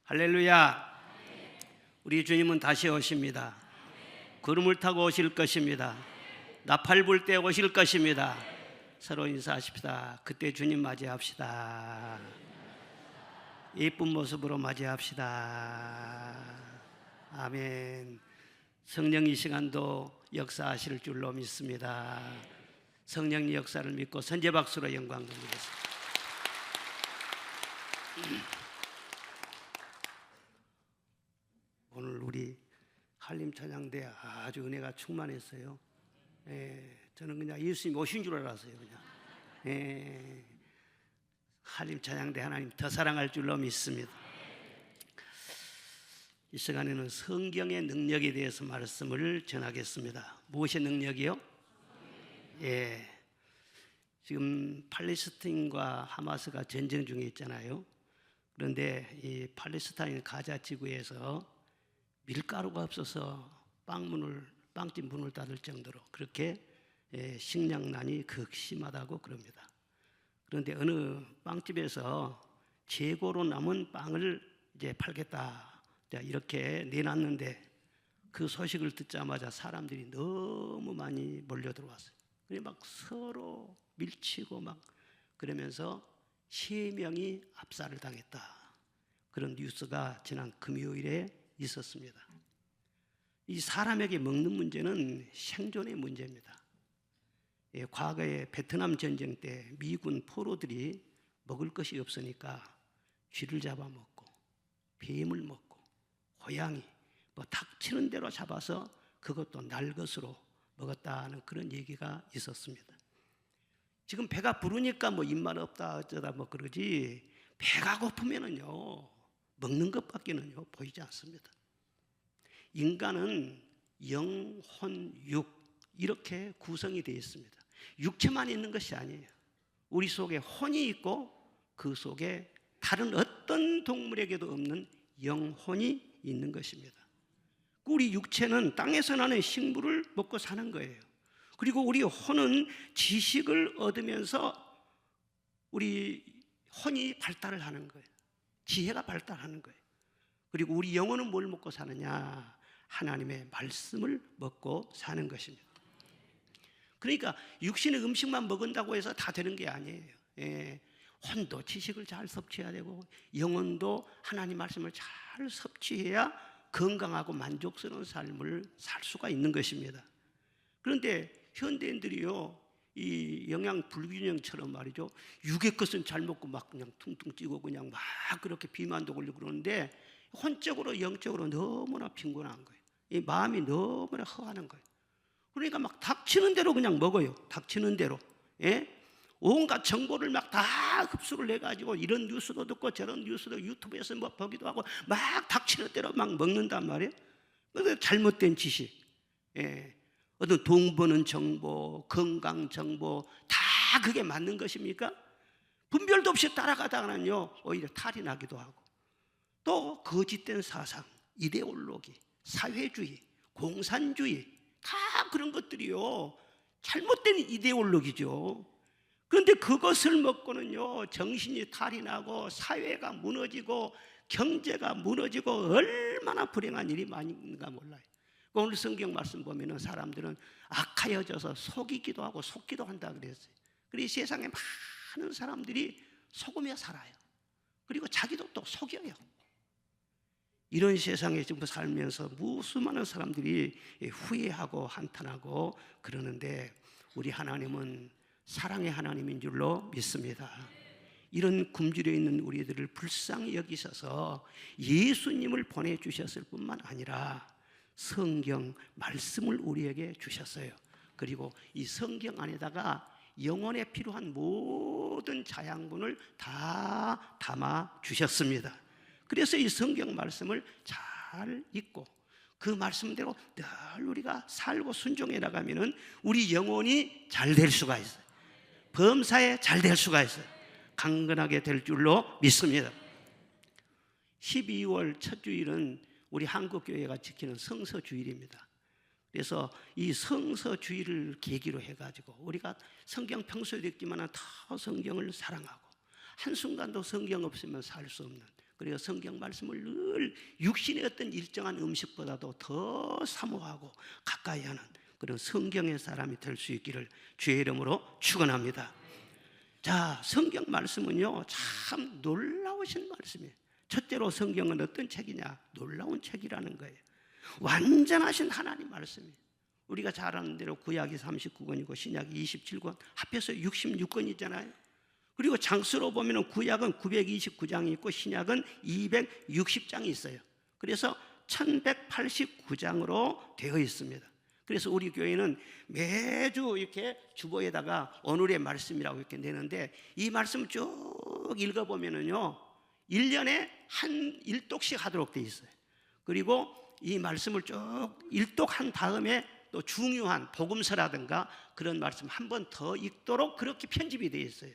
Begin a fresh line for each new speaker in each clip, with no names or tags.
할렐루야. 우리 주님은 다시 오십니다. 구름을 타고 오실 것입니다. 나팔 불 때 오실 것입니다. 서로 인사하십시다. 그때 주님 맞이합시다. 예쁜 모습으로 맞이합시다. 아멘. 성령 이 시간도 역사하실 줄로 믿습니다. 성령의 역사를 믿고 선제박수로 영광 돌리겠습니다. 오늘 우리 한림찬양대 아주 은혜가 충만했어요. 저는 그냥 예수님 오신 줄 알았어요. 그냥 한림찬양대 하나님 더 사랑할 줄로 믿습니다. 이 시간에는 성경의 능력에 대해서 말씀을 전하겠습니다. 무엇의 능력이요? 지금 팔레스타인과 하마스가 전쟁 중에 있잖아요. 그런데 이 팔레스타인 가자 지구에서 밀가루가 없어서 빵집 문을 닫을 정도로 그렇게 식량난이 극심하다고 그럽니다. 그런데 어느 빵집에서 재고로 남은 빵을 이제 팔겠다 이렇게 내놨는데 그 소식을 듣자마자 사람들이 너무 많이 몰려 들어왔어요. 그래 막 서로 밀치고 막 그러면서 3명이 압살을 당했다. 그런 뉴스가 지난 금요일에 있었습니다. 이 사람에게 먹는 문제는 생존의 문제입니다. 과거에 베트남 전쟁 때 미군 포로들이 먹을 것이 없으니까 쥐를 잡아먹고 뱀을 먹고 고양이 닥치는 대로 잡아서 그것도 날 것으로 먹었다는 그런 얘기가 있었습니다. 지금 배가 부르니까 입맛 없다 어쩌다 그러지 배가 고프면은요 먹는 것밖에는요 보이지 않습니다. 인간은 영, 혼, 육 이렇게 구성이 되어 있습니다. 육체만 있는 것이 아니에요. 우리 속에 혼이 있고 그 속에 다른 어떤 동물에게도 없는 영혼이 있는 것입니다. 우리 육체는 땅에서 나는 식물을 먹고 사는 거예요. 그리고 우리 혼은 지식을 얻으면서 우리 혼이 발달을 하는 거예요. 지혜가 발달하는 거예요. 그리고 우리 영혼은 뭘 먹고 사느냐? 하나님의 말씀을 먹고 사는 것입니다. 그러니까 육신의 음식만 먹은다고 해서 다 되는 게 아니에요. 혼도 지식을 잘 섭취해야 되고 영혼도 하나님 말씀을 잘 섭취해야 건강하고 만족스러운 삶을 살 수가 있는 것입니다. 그런데 현대인들이요 이 영양 불균형처럼 말이죠 육의 것은 잘 먹고 막 그냥 퉁퉁 찌고 그냥 막 그렇게 비만도 걸리고 그러는데 혼적으로 영적으로 너무나 빈곤한 거예요. 이 마음이 너무나 허하는 거예요. 그러니까 막 닥치는 대로 그냥 먹어요. 닥치는 대로. 온갖 정보를 막 다 흡수를 해가지고 이런 뉴스도 듣고 저런 뉴스도 유튜브에서 보기도 하고 막 닥치는 대로 막 먹는단 말이에요. 그런데 잘못된 지식, 어떤 돈 버는 정보, 건강 정보 다 그게 맞는 것입니까? 분별도 없이 따라가다가는요 오히려 탈이 나기도 하고 또 거짓된 사상, 이데올로기, 사회주의, 공산주의 다 그런 것들이요 잘못된 이데올로기죠. 그런데 그것을 먹고는요 정신이 탈이 나고 사회가 무너지고 경제가 무너지고 얼마나 불행한 일이 많은가 몰라요. 오늘 성경 말씀 보면은 사람들은 악하여져서 속이기도 하고 속기도 한다 그랬어요. 그리고 세상에 많은 사람들이 속으며 살아요. 그리고 자기도 또 속여요. 이런 세상에 지금 살면서 무수 많은 사람들이 후회하고 한탄하고 그러는데 우리 하나님은 사랑의 하나님인 줄로 믿습니다. 이런 굶주려 있는 우리들을 불쌍히 여기셔서 예수님을 보내주셨을 뿐만 아니라 성경 말씀을 우리에게 주셨어요. 그리고 이 성경 안에다가 영혼에 필요한 모든 자양분을 다 담아 주셨습니다. 그래서 이 성경 말씀을 잘 읽고 그 말씀대로 늘 우리가 살고 순종해 나가면은 우리 영혼이 잘 될 수가 있어요. 범사에 잘 될 수가 있어요. 강건하게 될 줄로 믿습니다. 12월 첫 주일은 우리 한국교회가 지키는 성서주일입니다. 그래서 이 성서주의를 계기로 해가지고 우리가 성경 평소에 읽지만 더 성경을 사랑하고 한순간도 성경 없으면 살 수 없는 그리고 성경 말씀을 늘 육신의 어떤 일정한 음식보다도 더 사모하고 가까이 하는 그런 성경의 사람이 될 수 있기를 주의 이름으로 축원합니다. 자, 성경 말씀은요 참 놀라우신 말씀이에요. 첫째로 성경은 어떤 책이냐? 놀라운 책이라는 거예요. 완전하신 하나님 말씀이에요. 우리가 잘 아는 대로 구약이 39권이고 신약이 27권, 합해서 66권이잖아요. 그리고 장수로 보면 구약은 929장이 있고 신약은 260장이 있어요. 그래서 1189장으로 되어 있습니다. 그래서 우리 교회는 매주 이렇게 주보에다가 오늘의 말씀이라고 이렇게 내는데, 이 말씀을 쭉 읽어보면은요 1년에 한 1독씩 하도록 되어 있어요. 그리고 이 말씀을 쭉 일독한 다음에 또 중요한 복음서라든가 그런 말씀 한 번 더 읽도록 그렇게 편집이 되어 있어요.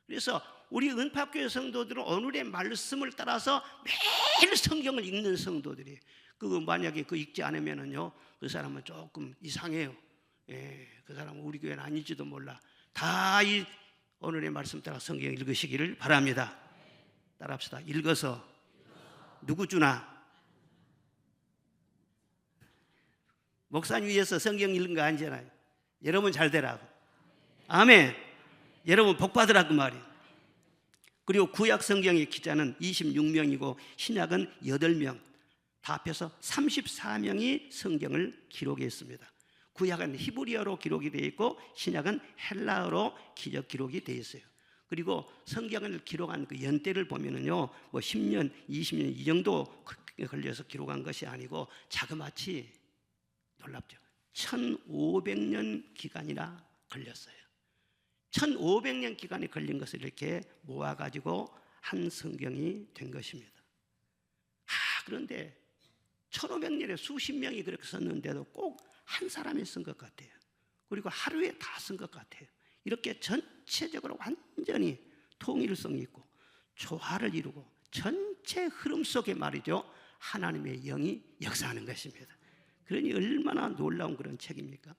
그래서 우리 은파교회 성도들은 오늘의 말씀을 따라서 매일 성경을 읽는 성도들이에요. 만약에 읽지 않으면은요 그 사람은 조금 이상해요. 그 사람은 우리 교회는 아닐지도 몰라. 다 이 오늘의 말씀 따라 성경 읽으시기를 바랍니다. 따라합시다. 읽어서 누구 주나? 목사님 위해서 성경 읽는 거 아니잖아요. 여러분 잘 되라고. 아멘. 여러분 복 받으라고 말이에요. 그리고 구약 성경의 기자는 26명이고 신약은 8명, 다 합해서 34명이 성경을 기록했습니다. 구약은 히브리어로 기록이 되어 있고 신약은 헬라어로 기록이 되어 있어요. 그리고 성경을 기록한 그 연대를 보면은요, 10년, 20년 이 정도 걸려서 기록한 것이 아니고 자그마치 놀랍죠. 1500년 기간이나 걸렸어요. 1500년 기간이 걸린 것을 이렇게 모아가지고 한 성경이 된 것입니다. 그런데 1500년에 수십 명이 그렇게 썼는데도 꼭 한 사람이 쓴 것 같아요. 그리고 하루에 다 쓴 것 같아요. 이렇게 전체적으로 완전히 통일성이 있고 조화를 이루고 전체 흐름 속에 말이죠 하나님의 영이 역사하는 것입니다. 그러니 얼마나 놀라운 그런 책입니까?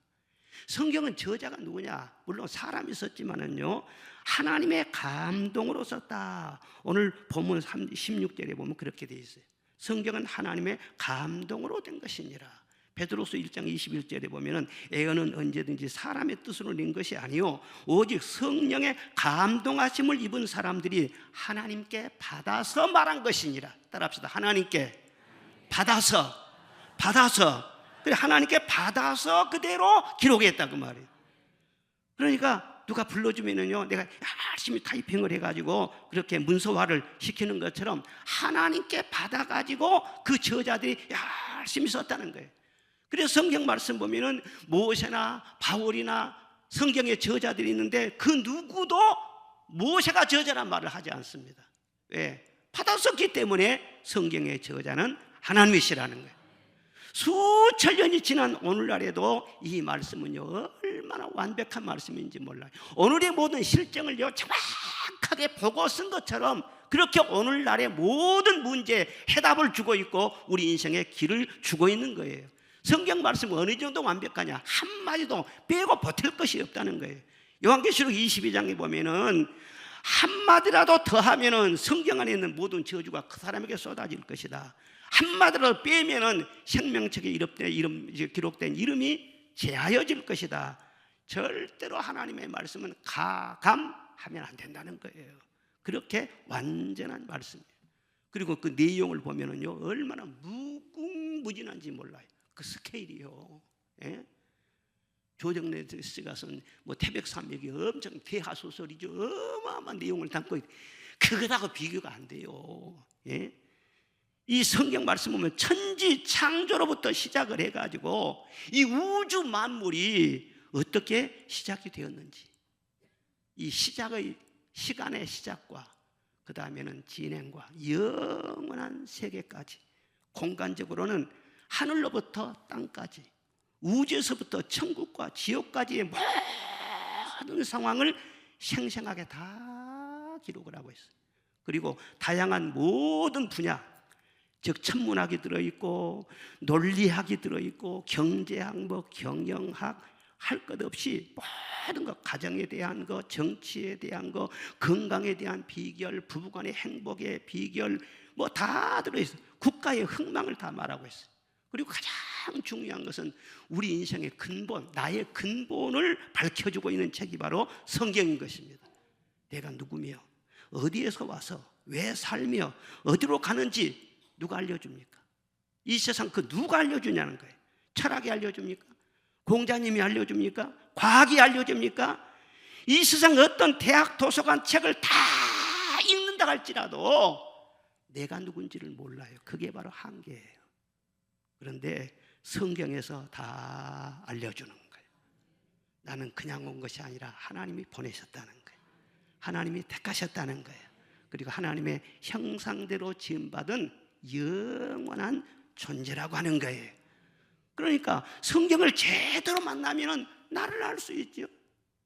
성경은 저자가 누구냐? 물론 사람이 썼지만은요 하나님의 감동으로 썼다. 오늘 본문 16절에 보면 그렇게 되어 있어요. 성경은 하나님의 감동으로 된 것이니라. 베드로서 1장 21절에 보면은 애언은 언제든지 사람의 뜻으로 낸 것이 아니요 오직 성령의 감동하심을 입은 사람들이 하나님께 받아서 말한 것이니라. 따라합시다. 하나님께 받아서 그래 하나님께 받아서 그대로 기록했다고 말이에요. 그러니까 누가 불러주면은요 내가 열심히 타이핑을 해가지고 그렇게 문서화를 시키는 것처럼 하나님께 받아가지고 그 저자들이 열심히 썼다는 거예요. 그래서 성경 말씀 보면은 모세나 바울이나 성경의 저자들이 있는데 그 누구도 모세가 저자란 말을 하지 않습니다. 왜? 받았었기 때문에 성경의 저자는 하나님이시라는 거예요. 수천 년이 지난 오늘날에도 이 말씀은요 얼마나 완벽한 말씀인지 몰라요. 오늘의 모든 실정을요 정확하게 보고 쓴 것처럼 그렇게 오늘날의 모든 문제에 해답을 주고 있고 우리 인생의 길을 주고 있는 거예요. 성경 말씀은 어느 정도 완벽하냐? 한마디도 빼고 보탤 것이 없다는 거예요. 요한계시록 22장에 보면은 한마디라도 더하면은 성경 안에 있는 모든 저주가 그 사람에게 쏟아질 것이다. 한마디라도 빼면은 생명책에 기록된 이름이 제하여질 것이다. 절대로 하나님의 말씀은 가감하면 안 된다는 거예요. 그렇게 완전한 말씀이에요. 그리고 그 내용을 보면은요 얼마나 무궁무진한지 몰라요. 그 스케일이요. 예? 조정래 씨가 쓴 태백산맥이 엄청 대하소설이죠. 어마어마한 내용을 담고 있어요. 그거하고 비교가 안 돼요. 예? 이 성경 말씀 보면 천지 창조로부터 시작을 해가지고 이 우주 만물이 어떻게 시작이 되었는지, 이 시작의 시간의 시작과 그 다음에는 진행과 영원한 세계까지, 공간적으로는 하늘로부터 땅까지, 우주에서부터 천국과 지옥까지의 모든 상황을 생생하게 다 기록을 하고 있어요. 그리고 다양한 모든 분야, 즉 천문학이 들어있고 논리학이 들어있고 경제학, 경영학, 할 것 없이 모든 것, 가정에 대한 것, 정치에 대한 것, 건강에 대한 비결, 부부간의 행복의 비결, 뭐 다 들어있어요. 국가의 흥망을 다 말하고 있어요. 그리고 가장 중요한 것은 우리 인생의 근본, 나의 근본을 밝혀주고 있는 책이 바로 성경인 것입니다. 내가 누구며 어디에서 와서 왜 살며 어디로 가는지 누가 알려줍니까? 이 세상 그 누가 알려주냐는 거예요. 철학이 알려줍니까? 공자님이 알려줍니까? 과학이 알려줍니까? 이 세상 어떤 대학 도서관 책을 다 읽는다 할지라도 내가 누군지를 몰라요. 그게 바로 한계예요. 그런데 성경에서 다 알려주는 거예요. 나는 그냥 온 것이 아니라 하나님이 보내셨다는 거예요. 하나님이 택하셨다는 거예요. 그리고 하나님의 형상대로 지음받은 영원한 존재라고 하는 거예요. 그러니까 성경을 제대로 만나면 나를 알 수 있죠.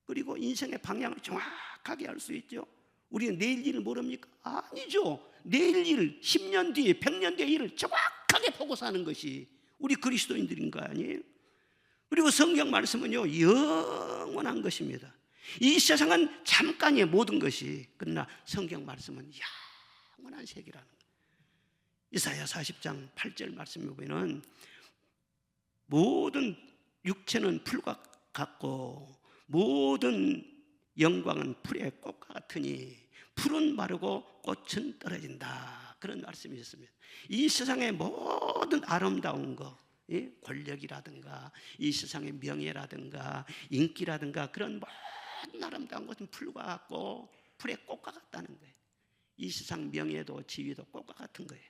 그리고 인생의 방향을 정확하게 알 수 있죠. 우리는 내일 일을 모릅니까? 아니죠. 내일 일, 10년 뒤에 100년 뒤의 일을 정확하게 보고 사는 것이 우리 그리스도인들인 거 아니에요? 그리고 성경 말씀은요 영원한 것입니다. 이 세상은 잠깐이에요, 모든 것이. 그러나 성경 말씀은 영원한 세계라는 거예요. 이사야 40장 8절 말씀에 보면 모든 육체는 풀과 같고 모든 영광은 풀의 꽃과 같으니 풀은 마르고 꽃은 떨어진다. 그런 말씀이 있습니다. 이 세상의 모든 아름다운 것, 권력이라든가 이 세상의 명예라든가 인기라든가 그런 모든 아름다운 것은 풀과 같고 풀의 꽃과 같다는 거예요. 이 세상 명예도 지위도 꽃과 같은 거예요.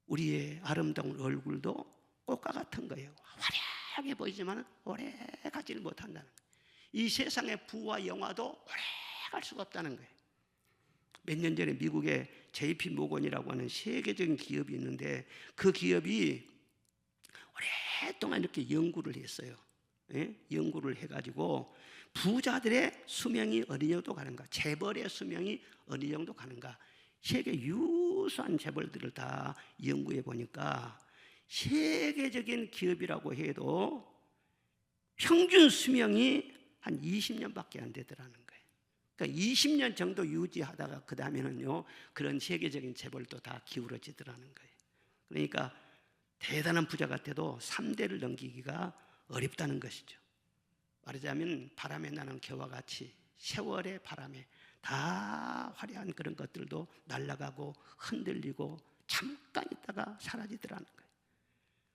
우리의 아름다운 얼굴도 꽃과 같은 거예요. 화려하게 보이지만 오래 가지를 못한다는 거예요. 이 세상의 부와 영화도 오래 갈 수가 없다는 거예요. 몇 년 전에 미국에 JP 모건이라고 하는 세계적인 기업이 있는데 그 기업이 오랫동안 이렇게 연구를 했어요. 연구를 해가지고 부자들의 수명이 어느 정도 가는가, 재벌의 수명이 어느 정도 가는가, 세계 유수한 재벌들을 다 연구해 보니까 세계적인 기업이라고 해도 평균 수명이 한 20년밖에 안 되더라는 거예요. 그러니까 20년 정도 유지하다가 그 다음에는요 그런 세계적인 재벌도 다 기울어지더라는 거예요. 그러니까 대단한 부자 같아도 3대를 넘기기가 어렵다는 것이죠. 말하자면 바람에 나는 겨와 같이 세월의 바람에 다 화려한 그런 것들도 날아가고 흔들리고 잠깐 있다가 사라지더라는 거예요.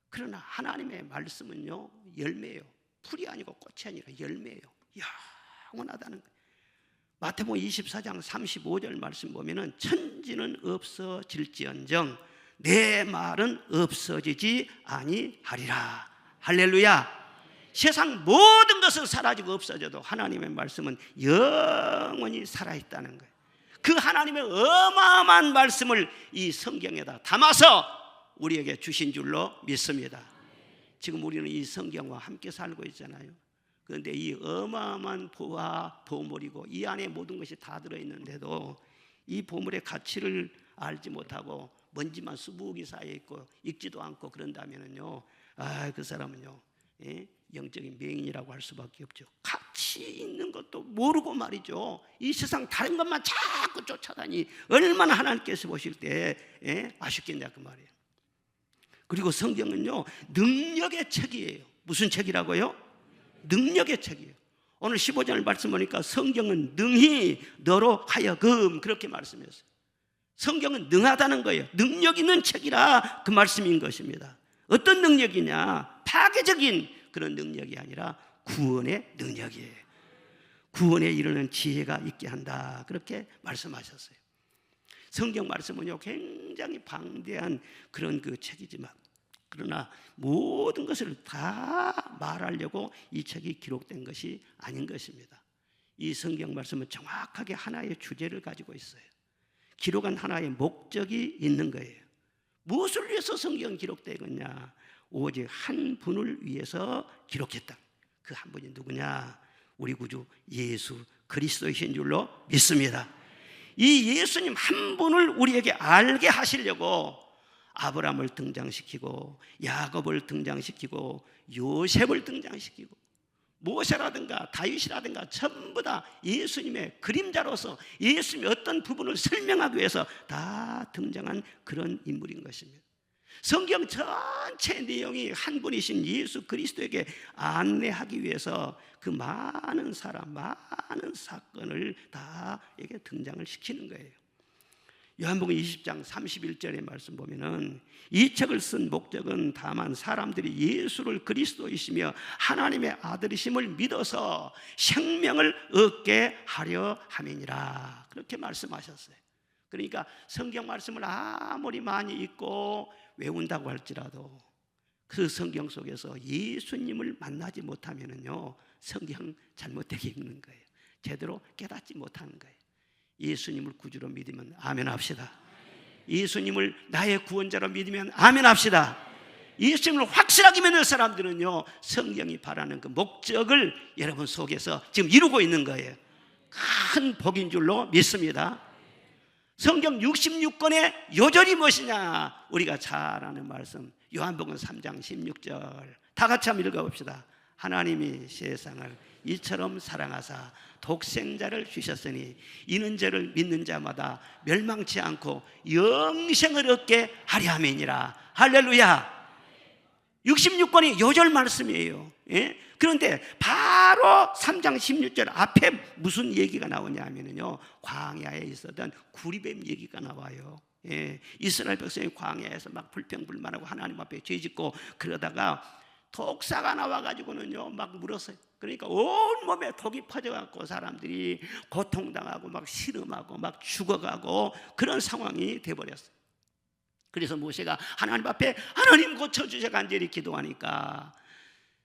그러나 하나님의 말씀은요 열매예요. 풀이 아니고 꽃이 아니라 열매예요. 영원하다는 거예요. 마태복음 24장 35절 말씀 보면은 천지는 없어질지언정 내 말은 없어지지 아니하리라. 할렐루야. 세상 모든 것은 사라지고 없어져도 하나님의 말씀은 영원히 살아있다는 거예요. 그 하나님의 어마어마한 말씀을 이 성경에다 담아서 우리에게 주신 줄로 믿습니다. 지금 우리는 이 성경과 함께 살고 있잖아요. 그런데 이 어마어마한 보화 보물이고 이 안에 모든 것이 다 들어있는데도 이 보물의 가치를 알지 못하고 먼지만 수북이 쌓여 있고 읽지도 않고 그런다면요, 그 사람은요 영적인 맹인이라고 할 수밖에 없죠. 가치 있는 것도 모르고 말이죠. 이 세상 다른 것만 자꾸 쫓아다니 얼마나 하나님께서 보실 때 아쉽겠냐 그 말이에요. 그리고 성경은요 능력의 책이에요. 무슨 책이라고요? 능력의 책이에요. 오늘 15절 말씀 보니까 성경은 능히 너로 하여금 그렇게 말씀했어요. 성경은 능하다는 거예요. 능력 있는 책이라 그 말씀인 것입니다. 어떤 능력이냐? 파괴적인 그런 능력이 아니라 구원의 능력이에요. 구원에 이르는 지혜가 있게 한다. 그렇게 말씀하셨어요. 성경 말씀은요 굉장히 방대한 그런 그 책이지만 그러나 모든 것을 다 말하려고 이 책이 기록된 것이 아닌 것입니다. 이 성경 말씀은 정확하게 하나의 주제를 가지고 있어요. 기록한 하나의 목적이 있는 거예요. 무엇을 위해서 성경 기록되겠냐? 오직 한 분을 위해서 기록했다. 그 한 분이 누구냐? 우리 구주 예수 그리스도이신 줄로 믿습니다. 이 예수님 한 분을 우리에게 알게 하시려고 아브라함을 등장시키고 야곱을 등장시키고 요셉을 등장시키고 모세라든가 다윗이라든가 전부 다 예수님의 그림자로서 예수님의 어떤 부분을 설명하기 위해서 다 등장한 그런 인물인 것입니다. 성경 전체 내용이 한 분이신 예수 그리스도에게 안내하기 위해서 그 많은 사람, 많은 사건을 다 이게 등장을 시키는 거예요. 요한복음 20장 31절의 말씀 보면은 이 책을 쓴 목적은 다만 사람들이 예수를 그리스도이시며 하나님의 아들이심을 믿어서 생명을 얻게 하려 함이니라. 그렇게 말씀하셨어요. 그러니까 성경 말씀을 아무리 많이 읽고 외운다고 할지라도 그 성경 속에서 예수님을 만나지 못하면은요, 성경 잘못되게 읽는 거예요. 제대로 깨닫지 못하는 거예요. 예수님을 구주로 믿으면 아멘 합시다. 예수님을 나의 구원자로 믿으면 아멘 합시다. 예수님을 확실하게 믿는 사람들은요, 성경이 바라는 그 목적을 여러분 속에서 지금 이루고 있는 거예요. 큰 복인 줄로 믿습니다. 성경 66권의 요절이 무엇이냐? 우리가 잘 아는 말씀, 요한복음 3장 16절 다 같이 한번 읽어봅시다. 하나님이 세상을 이처럼 사랑하사 독생자를 주셨으니 이는 저를 믿는 자마다 멸망치 않고 영생을 얻게 하려 함이니라. 할렐루야. 66권이 요절 말씀이에요. 예? 그런데 바로 3장 16절 앞에 무슨 얘기가 나오냐 하면요, 광야에 있었던 구리뱀 얘기가 나와요. 예, 이스라엘 백성이 광야에서 막 불평불만하고 하나님 앞에 죄짓고 그러다가 독사가 나와가지고는요 막 물었어요. 그러니까 온 몸에 독이 퍼져갖고 사람들이 고통당하고 막 시름하고 막 죽어가고 그런 상황이 돼버렸어요. 그래서 모세가 하나님 앞에 하나님 고쳐주셔 간절히 기도하니까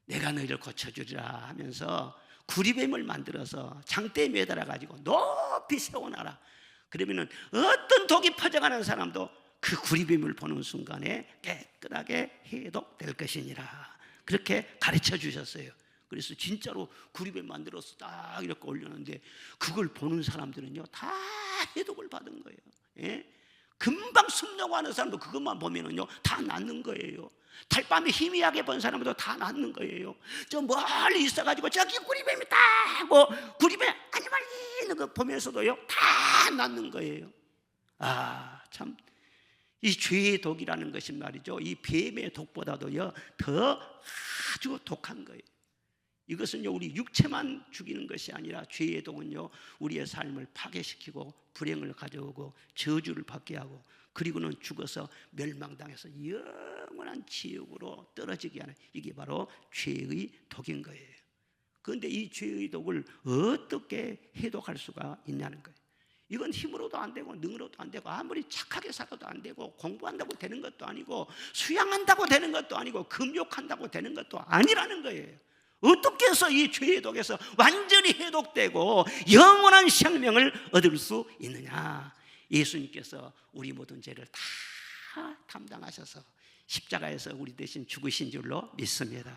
내가 너희를 고쳐주리라 하면서 구리뱀을 만들어서 장대에 매달아가지고 높이 세워놔라. 그러면은 어떤 독이 퍼져가는 사람도 그 구리뱀을 보는 순간에 깨끗하게 해독될 것이니라. 그렇게 가르쳐 주셨어요. 그래서 진짜로 구리뱀 만들어서 딱 이렇게 올렸는데 그걸 보는 사람들은요 다 해독을 받은 거예요. 예? 금방 숨려고 하는 사람도 그것만 보면은요 다 낫는 거예요. 달밤에 희미하게 본 사람도 다 낫는 거예요. 저 멀리 있어가지고 저기 구리뱀이 다 하고 구리뱀 아니말 있는 거 보면서도요 다 낫는 거예요. 아, 참 이 죄의 독이라는 것이 말이죠, 이 뱀의 독보다도요 더 아주 독한 거예요. 이것은요 우리 육체만 죽이는 것이 아니라 죄의 독은요 우리의 삶을 파괴시키고 불행을 가져오고 저주를 받게 하고 그리고는 죽어서 멸망당해서 영원한 지옥으로 떨어지게 하는, 이게 바로 죄의 독인 거예요. 그런데 이 죄의 독을 어떻게 해독할 수가 있냐는 거예요. 이건 힘으로도 안 되고 능으로도 안 되고 아무리 착하게 살아도 안 되고 공부한다고 되는 것도 아니고 수양한다고 되는 것도 아니고 금욕한다고 되는 것도 아니라는 거예요. 어떻게 해서 이 죄의 독에서 완전히 해독되고 영원한 생명을 얻을 수 있느냐? 예수님께서 우리 모든 죄를 다 담당하셔서 십자가에서 우리 대신 죽으신 줄로 믿습니다.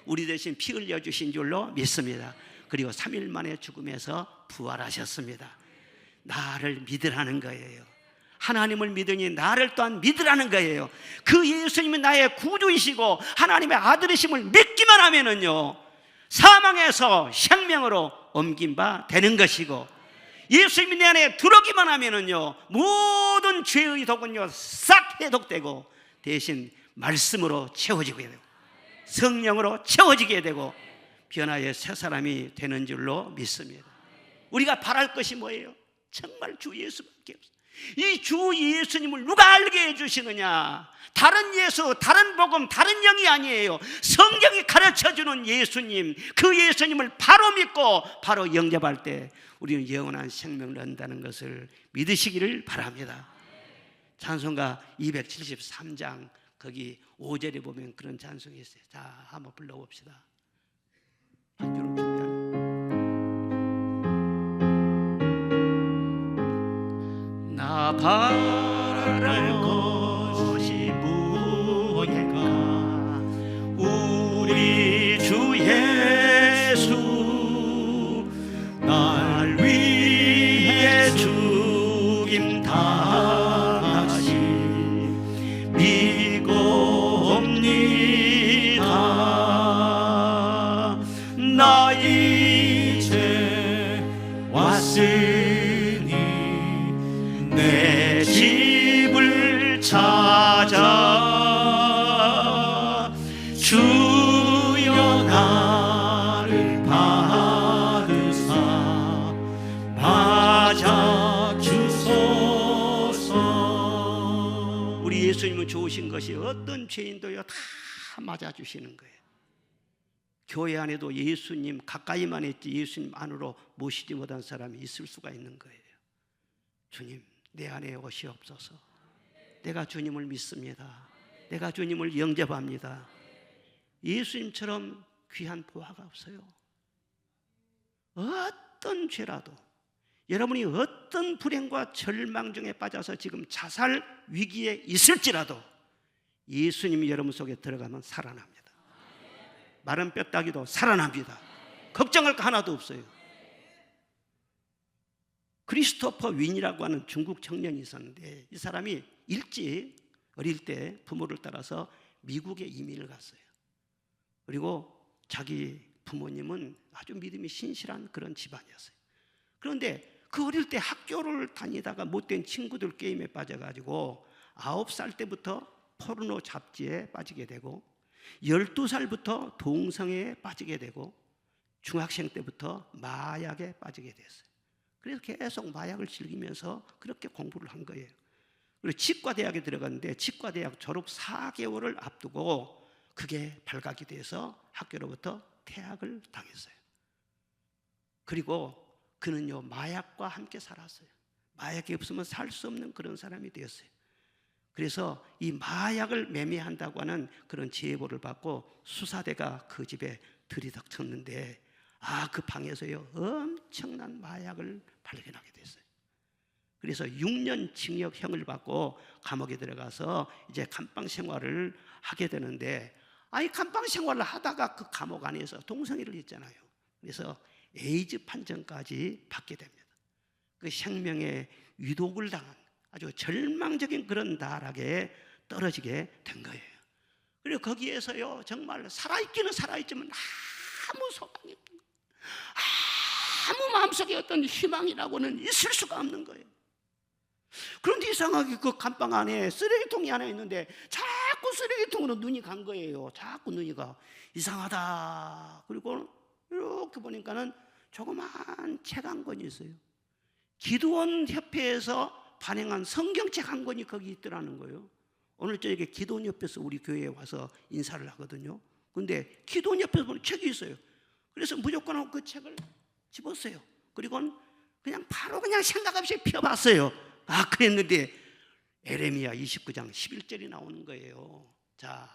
우리 대신 피 흘려주신 줄로 믿습니다. 그리고 3일 만에 죽음에서 부활하셨습니다. 나를 믿으라는 거예요. 하나님을 믿으니 나를 또한 믿으라는 거예요. 그 예수님이 나의 구주이시고 하나님의 아들이심을 믿기만 하면은요 사망에서 생명으로 옮긴 바 되는 것이고, 예수님이 내 안에 들어오기만 하면은요 모든 죄의 독은요 싹 해독되고 대신 말씀으로 채워지게 되고 성령으로 채워지게 되고 변화의 새 사람이 되는 줄로 믿습니다. 우리가 바랄 것이 뭐예요? 정말 주 예수밖에 없어요. 이 주 예수님을 누가 알게 해주시느냐? 다른 예수, 다른 복음, 다른 영이 아니에요. 성경이 가르쳐주는 예수님, 그 예수님을 바로 믿고 바로 영접할 때 우리는 영원한 생명을 얻는다는 것을 믿으시기를 바랍니다. 찬송가 273장 거기 5절에 보면 그런 찬송이 있어요. 자, 한번 불러봅시다. 반주로 준비하는 나 바랄 것이 무엇인가? 우리 주 예수 날 위해 죽임 당하시 믿고옵니다. 나 맞아 주여 나를 받으사 맞아 주소서. 우리 예수님은 좋으신 것이 어떤 죄인도요 다 맞아주시는 거예요. 교회 안에도 예수님 가까이만 했지 예수님 안으로 모시지 못한 사람이 있을 수가 있는 거예요. 주님 내 안에 오시옵소서. 내가 주님을 믿습니다. 내가 주님을 영접합니다. 예수님처럼 귀한 보화가 없어요. 어떤 죄라도, 여러분이 어떤 불행과 절망 중에 빠져서 지금 자살 위기에 있을지라도 예수님이 여러분 속에 들어가면 살아납니다. 마른 뼈다귀도 살아납니다. 걱정할 거 하나도 없어요. 크리스토퍼 윈이라고 하는 중국 청년이 있었는데, 이 사람이 일찍 어릴 때 부모를 따라서 미국에 이민을 갔어요. 그리고 자기 부모님은 아주 믿음이 신실한 그런 집안이었어요. 그런데 그 어릴 때 학교를 다니다가 못된 친구들 게임에 빠져가지고 9살 때부터 포르노 잡지에 빠지게 되고 12살부터 동성애에 빠지게 되고 중학생 때부터 마약에 빠지게 됐어요. 그래서 계속 마약을 즐기면서 그렇게 공부를 한 거예요. 그리고 치과대학에 들어갔는데 치과대학 졸업 4개월을 앞두고 그게 발각이 돼서 학교로부터 퇴학을 당했어요. 그리고 그는요 마약과 함께 살았어요. 마약이 없으면 살 수 없는 그런 사람이 되었어요. 그래서 이 마약을 매매한다고 하는 그런 제보를 받고 수사대가 그 집에 들이닥쳤는데 그 방에서요 엄청난 마약을 발견하게 됐어요. 그래서 6년 징역형을 받고 감옥에 들어가서 이제 감방 생활을 하게 되는데 감방 생활을 하다가 그 감옥 안에서 동성애를 했잖아요. 그래서 에이즈 판정까지 받게 됩니다. 그 생명의 위독을 당한 아주 절망적인 그런 나락에 떨어지게 된 거예요. 그리고 거기에서요 정말 살아있기는 살아있지만 아무 소망이 없는 거예요. 아무 마음속에 어떤 희망이라고는 있을 수가 없는 거예요. 그런데 이상하게 그 감방 안에 쓰레기통이 하나 있는데 자꾸 쓰레기통으로 눈이 간 거예요. 자꾸 눈이 가. 이상하다. 그리고 이렇게 보니까는 조그만 책 한 권이 있어요. 기도원 협회에서 발행한 성경책 한 권이 거기 있더라는 거예요. 오늘 저녁에 기도원 협회에서 우리 교회에 와서 인사를 하거든요. 근데 기도원 협회에서 보는 책이 있어요. 그래서 무조건 그 책을 집었어요. 그리고 그냥 바로 그냥 생각 없이 펴봤어요. 그랬는데 에레미야 29장 11절이 나오는 거예요. 자,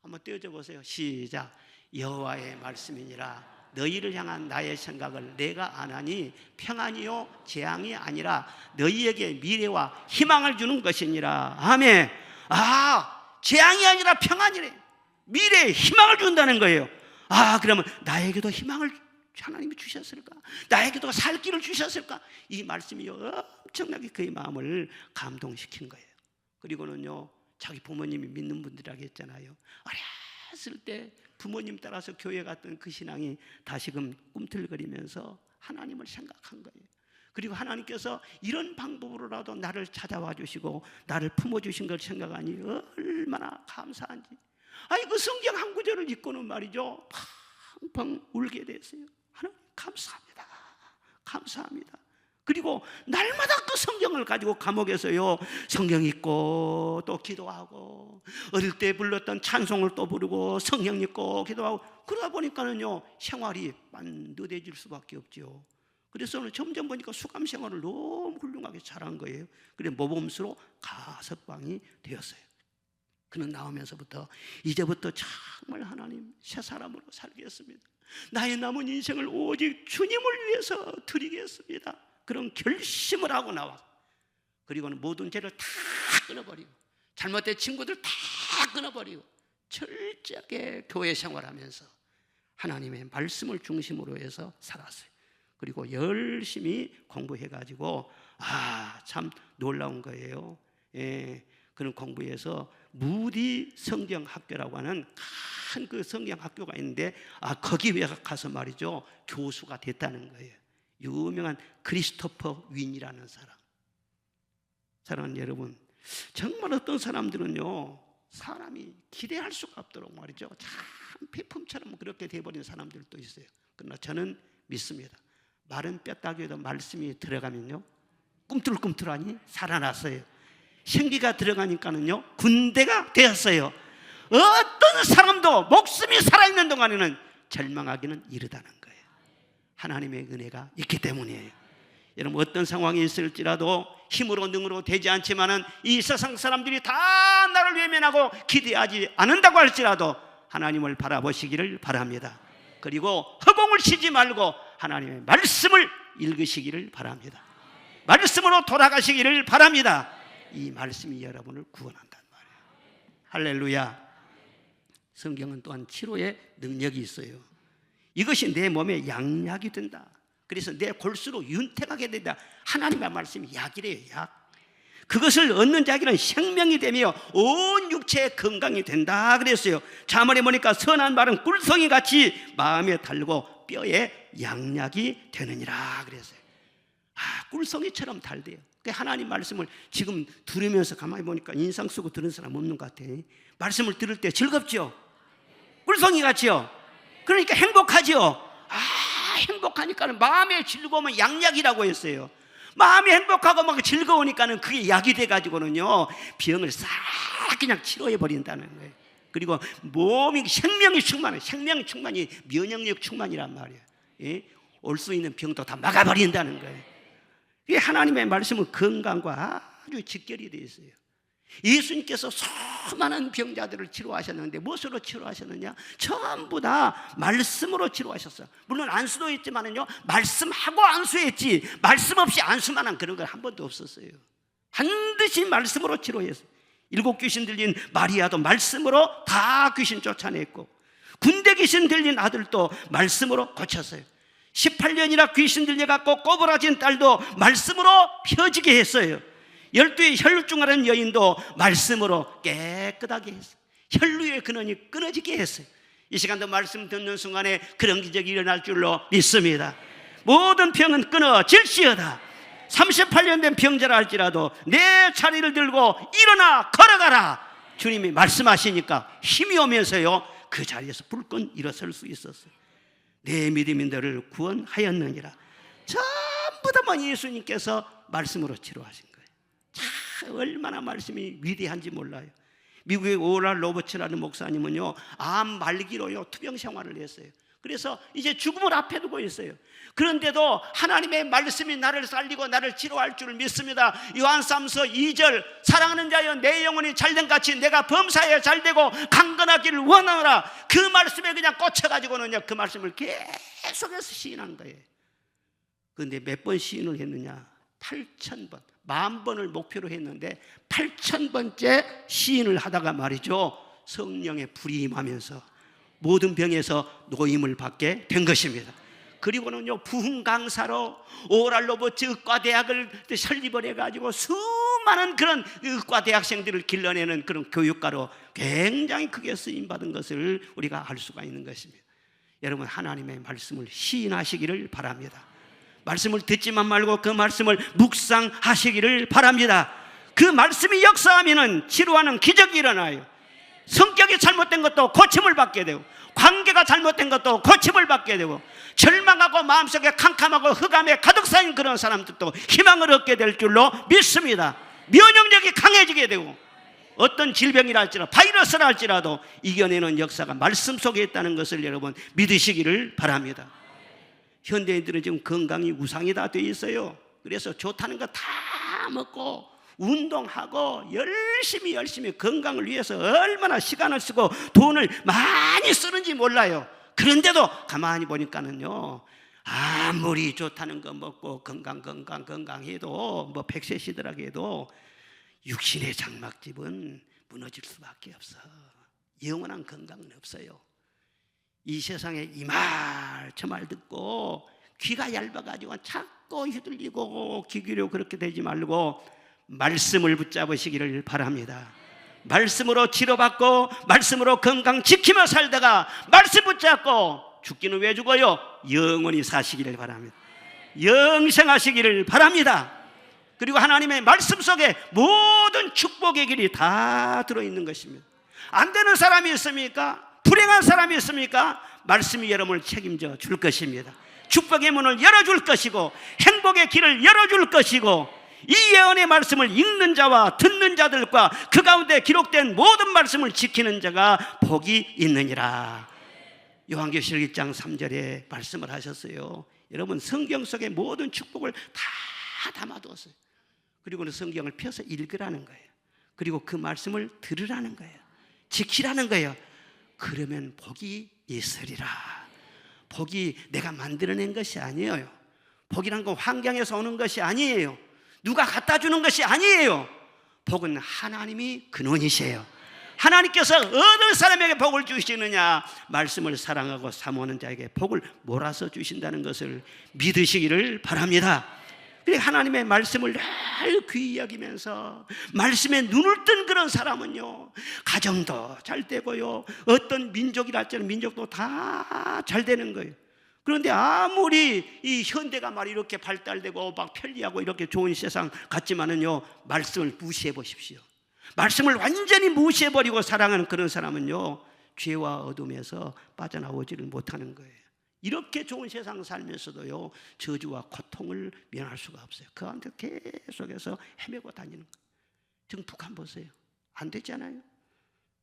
한번 떼어져 보세요. 시작. 여호와의 말씀이니라. 너희를 향한 나의 생각을 내가 아나니 평안이요 재앙이 아니라 너희에게 미래와 희망을 주는 것이니라. 아멘. 재앙이 아니라 평안이래. 미래에 희망을 준다는 거예요. 그러면 나에게도 희망을 하나님이 주셨을까? 나에게도 살 길을 주셨을까? 이 말씀이 엄청나게 그의 마음을 감동시킨 거예요. 그리고는요 자기 부모님이 믿는 분들이라고 했잖아요. 어렸을 때 부모님 따라서 교회 갔던 그 신앙이 다시금 꿈틀거리면서 하나님을 생각한 거예요. 그리고 하나님께서 이런 방법으로라도 나를 찾아와 주시고 나를 품어주신 걸 생각하니 얼마나 감사한지. 그 성경 한 구절을 읽고는 말이죠 펑펑 울게 됐어요. 하나님 감사합니다. 감사합니다. 그리고 날마다 그 성경을 가지고 감옥에서요 성경 읽고 또 기도하고 어릴 때 불렀던 찬송을 또 부르고 성경 읽고 기도하고 그러다 보니까는요 생활이 만두해질 수밖에 없죠. 그래서 오늘 점점 보니까 수감 생활을 너무 훌륭하게 잘한 거예요. 그래 모범수로 가석방이 되었어요. 그는 나오면서부터 이제부터 정말 하나님 새 사람으로 살겠습니다. 나의 남은 인생을 오직 주님을 위해서 드리겠습니다. 그런 결심을 하고 나와. 그리고는 모든 죄를 다 끊어버리고 잘못된 친구들 다 끊어버리고 철저하게 교회 생활하면서 하나님의 말씀을 중심으로 해서 살았어요. 그리고 열심히 공부해가지고 참 놀라운 거예요. 그런 공부해서 무디 성경학교라고 하는 큰 그 성경학교가 있는데 거기에 가서 말이죠 교수가 됐다는 거예요. 유명한 크리스토퍼 윈이라는 사람. 사랑하는 여러분, 정말 어떤 사람들은요, 사람이 기대할 수가 없도록 말이죠, 참 비품처럼 그렇게 돼버린 사람들도 있어요. 그러나 저는 믿습니다. 마른 뼈다귀에도 말씀이 들어가면요, 꿈틀꿈틀하니 살아났어요. 생기가 들어가니까는요, 군대가 되었어요. 어떤 사람도 목숨이 살아있는 동안에는 절망하기는 이르다는 거예요. 하나님의 은혜가 있기 때문이에요. 여러분, 어떤 상황이 있을지라도 힘으로 능으로 되지 않지만은 이 세상 사람들이 다 나를 외면하고 기대하지 않는다고 할지라도 하나님을 바라보시기를 바랍니다. 그리고 허공을 치지 말고 하나님의 말씀을 읽으시기를 바랍니다. 말씀으로 돌아가시기를 바랍니다. 이 말씀이 여러분을 구원한단 말이에요. 할렐루야. 성경은 또한 치료의 능력이 있어요. 이것이 내 몸에 양약이 된다. 그래서 내 골수로 윤택하게 된다. 하나님의 말씀이 약이래요. 약. 그것을 얻는 자에게는 생명이 되며 온 육체의 건강이 된다 그랬어요. 자문에 보니까 선한 말은 꿀송이 같이 마음에 달고 뼈에 양약이 되느니라 그랬어요. 꿀송이처럼 달대요. 하나님 말씀을 지금 들으면서 가만히 보니까 인상 쓰고 들은 사람 없는 것 같아. 말씀을 들을 때 즐겁죠? 꿀송이 같죠? 그러니까 행복하죠? 행복하니까는 마음의 즐거움은 양약이라고 했어요. 마음이 행복하고 막 즐거우니까는 그게 약이 돼가지고는요, 병을 싹 그냥 치료해 버린다는 거예요. 그리고 몸이 생명이 충만해. 생명 충만이 면역력 충만이란 말이에요. 예? 올 수 있는 병도 다 막아버린다는 거예요. 이 하나님의 말씀은 건강과 아주 직결이 되어 있어요. 예수님께서 수많은 병자들을 치료하셨는데 무엇으로 치료하셨느냐? 전부 다 말씀으로 치료하셨어요. 물론 안수도 있지만은요, 말씀하고 안수했지 말씀 없이 안수만한 그런 건 한 번도 없었어요. 반드시 말씀으로 치료했어요. 7 귀신 들린 마리아도 말씀으로 다 귀신 쫓아냈고, 군대 귀신 들린 아들도 말씀으로 고쳤어요. 18년이나 귀신 들려갖고 꼬부라진 딸도 말씀으로 펴지게 했어요. 12의 혈루증하는 여인도 말씀으로 깨끗하게 했어요. 혈루의 근원이 끊어지게 했어요. 이 시간도 말씀 듣는 순간에 그런 기적이 일어날 줄로 믿습니다. 모든 병은 끊어질지어다. 38년 된 병자라 할지라도 내 자리를 들고 일어나 걸어가라. 주님이 말씀하시니까 힘이 오면서요, 그 자리에서 불끈 일어설 수 있었어요. 내 믿음이 너를 구원하였느니라. 전부 다 예수님께서 말씀으로 치료하신 거예요. 참 얼마나 말씀이 위대한지 몰라요. 미국의 오랄 로버츠라는 목사님은요, 암 말기로요 투병 생활을 했어요. 그래서 이제 죽음을 앞에 두고 있어요. 그런데도 하나님의 말씀이 나를 살리고 나를 치료할 줄 믿습니다. 요한삼서 2절, 사랑하는 자여 내 영혼이 잘된 같이 내가 범사에 잘되고 강건하기를 원하노라. 그 말씀에 그냥 꽂혀가지고는요, 그 말씀을 계속해서 시인한 거예요. 그런데 몇 번 시인을 했느냐? 8,000번, 10,000번을 목표로 했는데 8,000번째 시인을 하다가 말이죠, 성령의 불이 임하면서 모든 병에서 노임을 받게 된 것입니다. 그리고는요, 부흥 강사로 오랄로버츠 의과대학을 설립을 해가지고 수많은 그런 의과대학생들을 길러내는 그런 교육가로 굉장히 크게 쓰임받은 것을 우리가 알 수가 있는 것입니다. 여러분, 하나님의 말씀을 시인하시기를 바랍니다. 말씀을 듣지만 말고 그 말씀을 묵상하시기를 바랍니다. 그 말씀이 역사하면은 치료하는 기적이 일어나요. 성격이 잘못된 것도 고침을 받게 되고, 관계가 잘못된 것도 고침을 받게 되고, 절망하고 마음속에 캄캄하고 흑암에 가득 쌓인 그런 사람들도 희망을 얻게 될 줄로 믿습니다. 면역력이 강해지게 되고, 어떤 질병이라 할지라도 바이러스라 할지라도 이겨내는 역사가 말씀 속에 있다는 것을 여러분 믿으시기를 바랍니다. 현대인들은 지금 건강이 우상이 다 돼 있어요. 그래서 좋다는 거 다 먹고 운동하고 열심히 건강을 위해서 얼마나 시간을 쓰고 돈을 많이 쓰는지 몰라요. 그런데도 가만히 보니까는요, 아무리 좋다는 거 먹고 건강해도 뭐 100세 시들하게 해도 육신의 장막집은 무너질 수밖에 없어. 영원한 건강은 없어요. 이 세상에 이 말 저 말 듣고 귀가 얇아가지고 자꾸 휘둘리고 기기로 그렇게 되지 말고 말씀을 붙잡으시기를 바랍니다. 말씀으로 치료받고 말씀으로 건강 지키며 살다가 말씀 붙잡고 죽기는 왜 죽어요? 영원히 사시기를 바랍니다. 영생하시기를 바랍니다. 그리고 하나님의 말씀 속에 모든 축복의 길이 다 들어있는 것입니다. 안 되는 사람이 있습니까? 불행한 사람이 있습니까? 말씀이 여러분을 책임져 줄 것입니다. 축복의 문을 열어줄 것이고 행복의 길을 열어줄 것이고, 이 예언의 말씀을 읽는 자와 듣는 자들과 그 가운데 기록된 모든 말씀을 지키는 자가 복이 있느니라. 요한계시록 1장 3절에 말씀을 하셨어요. 여러분, 성경 속의 모든 축복을 다 담아두었어요. 그리고는 성경을 펴서 읽으라는 거예요. 그리고 그 말씀을 들으라는 거예요. 지키라는 거예요. 그러면 복이 있으리라. 복이 내가 만들어낸 것이 아니에요. 복이란 건 환경에서 오는 것이 아니에요. 누가 갖다 주는 것이 아니에요. 복은 하나님이 근원이세요. 하나님께서 어느 사람에게 복을 주시느냐? 말씀을 사랑하고 사모하는 자에게 복을 몰아서 주신다는 것을 믿으시기를 바랍니다. 하나님의 말씀을 늘 귀히 여기면서 말씀에 눈을 뜬 그런 사람은요, 가정도 잘 되고요, 어떤 민족이랄지는 민족도 다 잘 되는 거예요. 그런데 아무리 이 현대가 말 이렇게 발달되고 막 편리하고 이렇게 좋은 세상 같지만은요, 말씀을 무시해 보십시오. 말씀을 완전히 무시해버리고 살아가는 그런 사람은요, 죄와 어둠에서 빠져나오지를 못하는 거예요. 이렇게 좋은 세상 살면서도요, 저주와 고통을 면할 수가 없어요. 그 안에 계속해서 헤매고 다니는 거예요. 지금 북한 보세요. 안 되잖아요.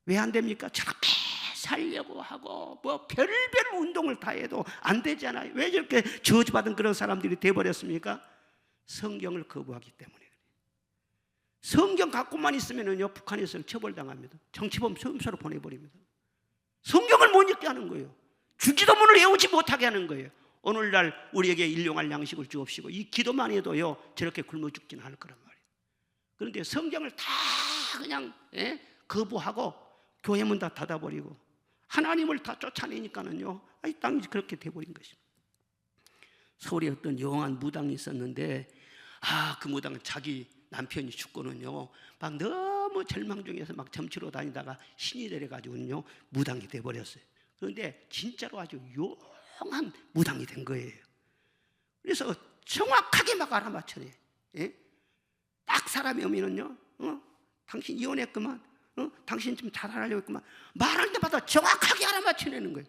왜 안 됩니까? 저렇게 살려고 하고 뭐 별별 운동을 다 해도 안 되잖아요. 왜 저렇게 저주받은 그런 사람들이 돼버렸습니까? 성경을 거부하기 때문에. 성경 갖고만 있으면요, 북한에서는 처벌당합니다. 정치범 수용소로 보내버립니다. 성경을 못 읽게 하는 거예요. 주기도문을 외우지 못하게 하는 거예요. 오늘날 우리에게 일용할 양식을 주옵시고, 이 기도만 해도요, 저렇게 굶어 죽지는 않을 거란 말이에요. 그런데 성경을 다 그냥 거부하고 교회 문 다 닫아버리고 하나님을 다 쫓아내니까는요, 이 땅이 그렇게 돼버린 것입니다. 서울에 어떤 영한 무당이 있었는데, 그 무당은 자기 남편이 죽고는요, 막 너무 절망 중에서 막 점치러 다니다가 신이 내려가지고는요, 무당이 돼버렸어요. 그런데 진짜로 아주 용한 무당이 된 거예요. 그래서 정확하게 막 알아맞혀내. 딱 사람이 오면은요, 당신 이혼했구만, 당신 좀 잘하려고 했구만, 말할 때마다 정확하게 알아맞혀내는 거예요.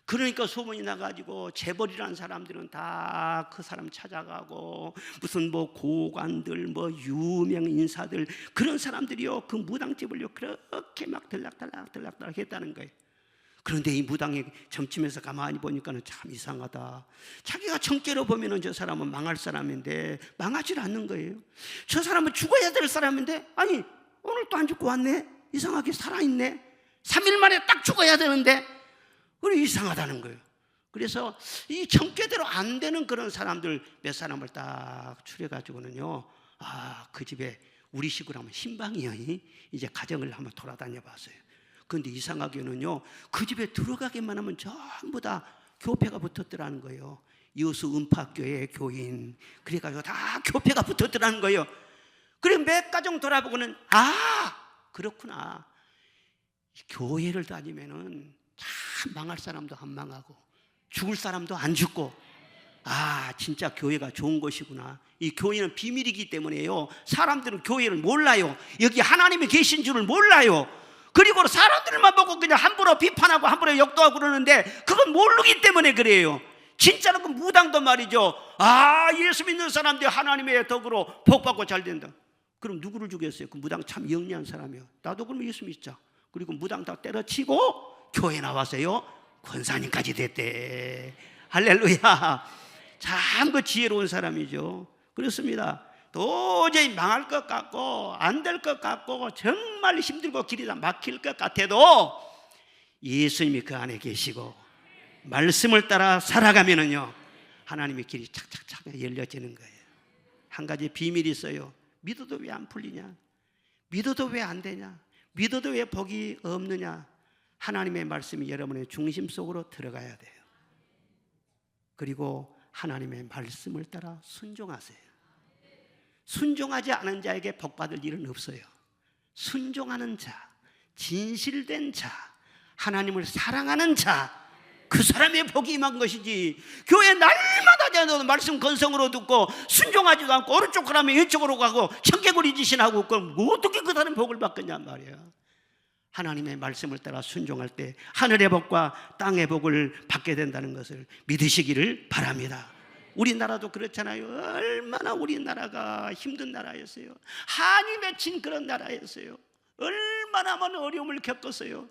그러니까 소문이 나가지고 재벌이라는 사람들은 다 그 사람 찾아가고, 무슨 뭐 고관들, 뭐 유명 인사들, 그런 사람들이요, 그 무당집을요 그렇게 막 들락달락 했다는 거예요. 그런데 이 무당이 점치면서 가만히 보니까는 참 이상하다. 자기가 정죄로 보면은 저 사람은 망할 사람인데 망하질 않는 거예요. 저 사람은 죽어야 될 사람인데, 아니 오늘 또 안 죽고 왔네. 이상하게 살아있네. 3일 만에 딱 죽어야 되는데, 그래 이상하다는 거예요. 그래서 이 정죄대로 안 되는 그런 사람들 몇 사람을 딱 추려가지고는요, 그 집에 우리 식으로 하면 신방이요, 이제 가정을 한번 돌아다녀 봤어요. 그런데 이상하게는요, 그 집에 들어가기만 하면 전부 다 교패가 붙었더라는 거예요. 여수 은파교회 교인, 그래가지고 다 교패가 붙었더라는 거예요. 그래 몇 가정 돌아보고는, 그렇구나, 교회를 다니면은 참 망할 사람도 안 망하고 죽을 사람도 안 죽고, 진짜 교회가 좋은 것이구나. 이 교회는 비밀이기 때문에요, 사람들은 교회를 몰라요. 여기 하나님이 계신 줄을 몰라요. 그리고 사람들만 보고 그냥 함부로 비판하고 함부로 욕도하고 그러는데, 그건 모르기 때문에 그래요. 진짜로 그 무당도 말이죠, 예수 믿는 사람들이 하나님의 덕으로 복받고 잘 된다. 그럼 누구를 죽였어요? 그 무당 참 영리한 사람이에요. 나도 그럼 예수 믿자. 그리고 무당 다 때려치고 교회 나와서요, 권사님까지 됐대. 할렐루야. 참 그 지혜로운 사람이죠. 그렇습니다. 도저히 망할 것 같고 안 될 것 같고 정말 힘들고 길이 다 막힐 것 같아도 예수님이 그 안에 계시고 말씀을 따라 살아가면은요, 하나님의 길이 착착착 열려지는 거예요. 한 가지 비밀이 있어요. 믿어도 왜 안 풀리냐? 믿어도 왜 안 되냐? 믿어도 왜 복이 없느냐? 하나님의 말씀이 여러분의 중심 속으로 들어가야 돼요. 그리고 하나님의 말씀을 따라 순종하세요. 순종하지 않은 자에게 복받을 일은 없어요. 순종하는 자, 진실된 자, 하나님을 사랑하는 자, 그 사람의 복이 임한 것이지. 교회 날마다 되는 말씀 건성으로 듣고 순종하지도 않고 오른쪽 가라면 왼쪽으로 가고 청개구리 짓이나 하고 그럼 어떻게 그 사람의 복을 받겠냔 말이야. 하나님의 말씀을 따라 순종할 때 하늘의 복과 땅의 복을 받게 된다는 것을 믿으시기를 바랍니다. 우리나라도 그렇잖아요. 얼마나 우리나라가 힘든 나라였어요. 한이 맺힌 그런 나라였어요. 얼마나 많은 어려움을 겪었어요.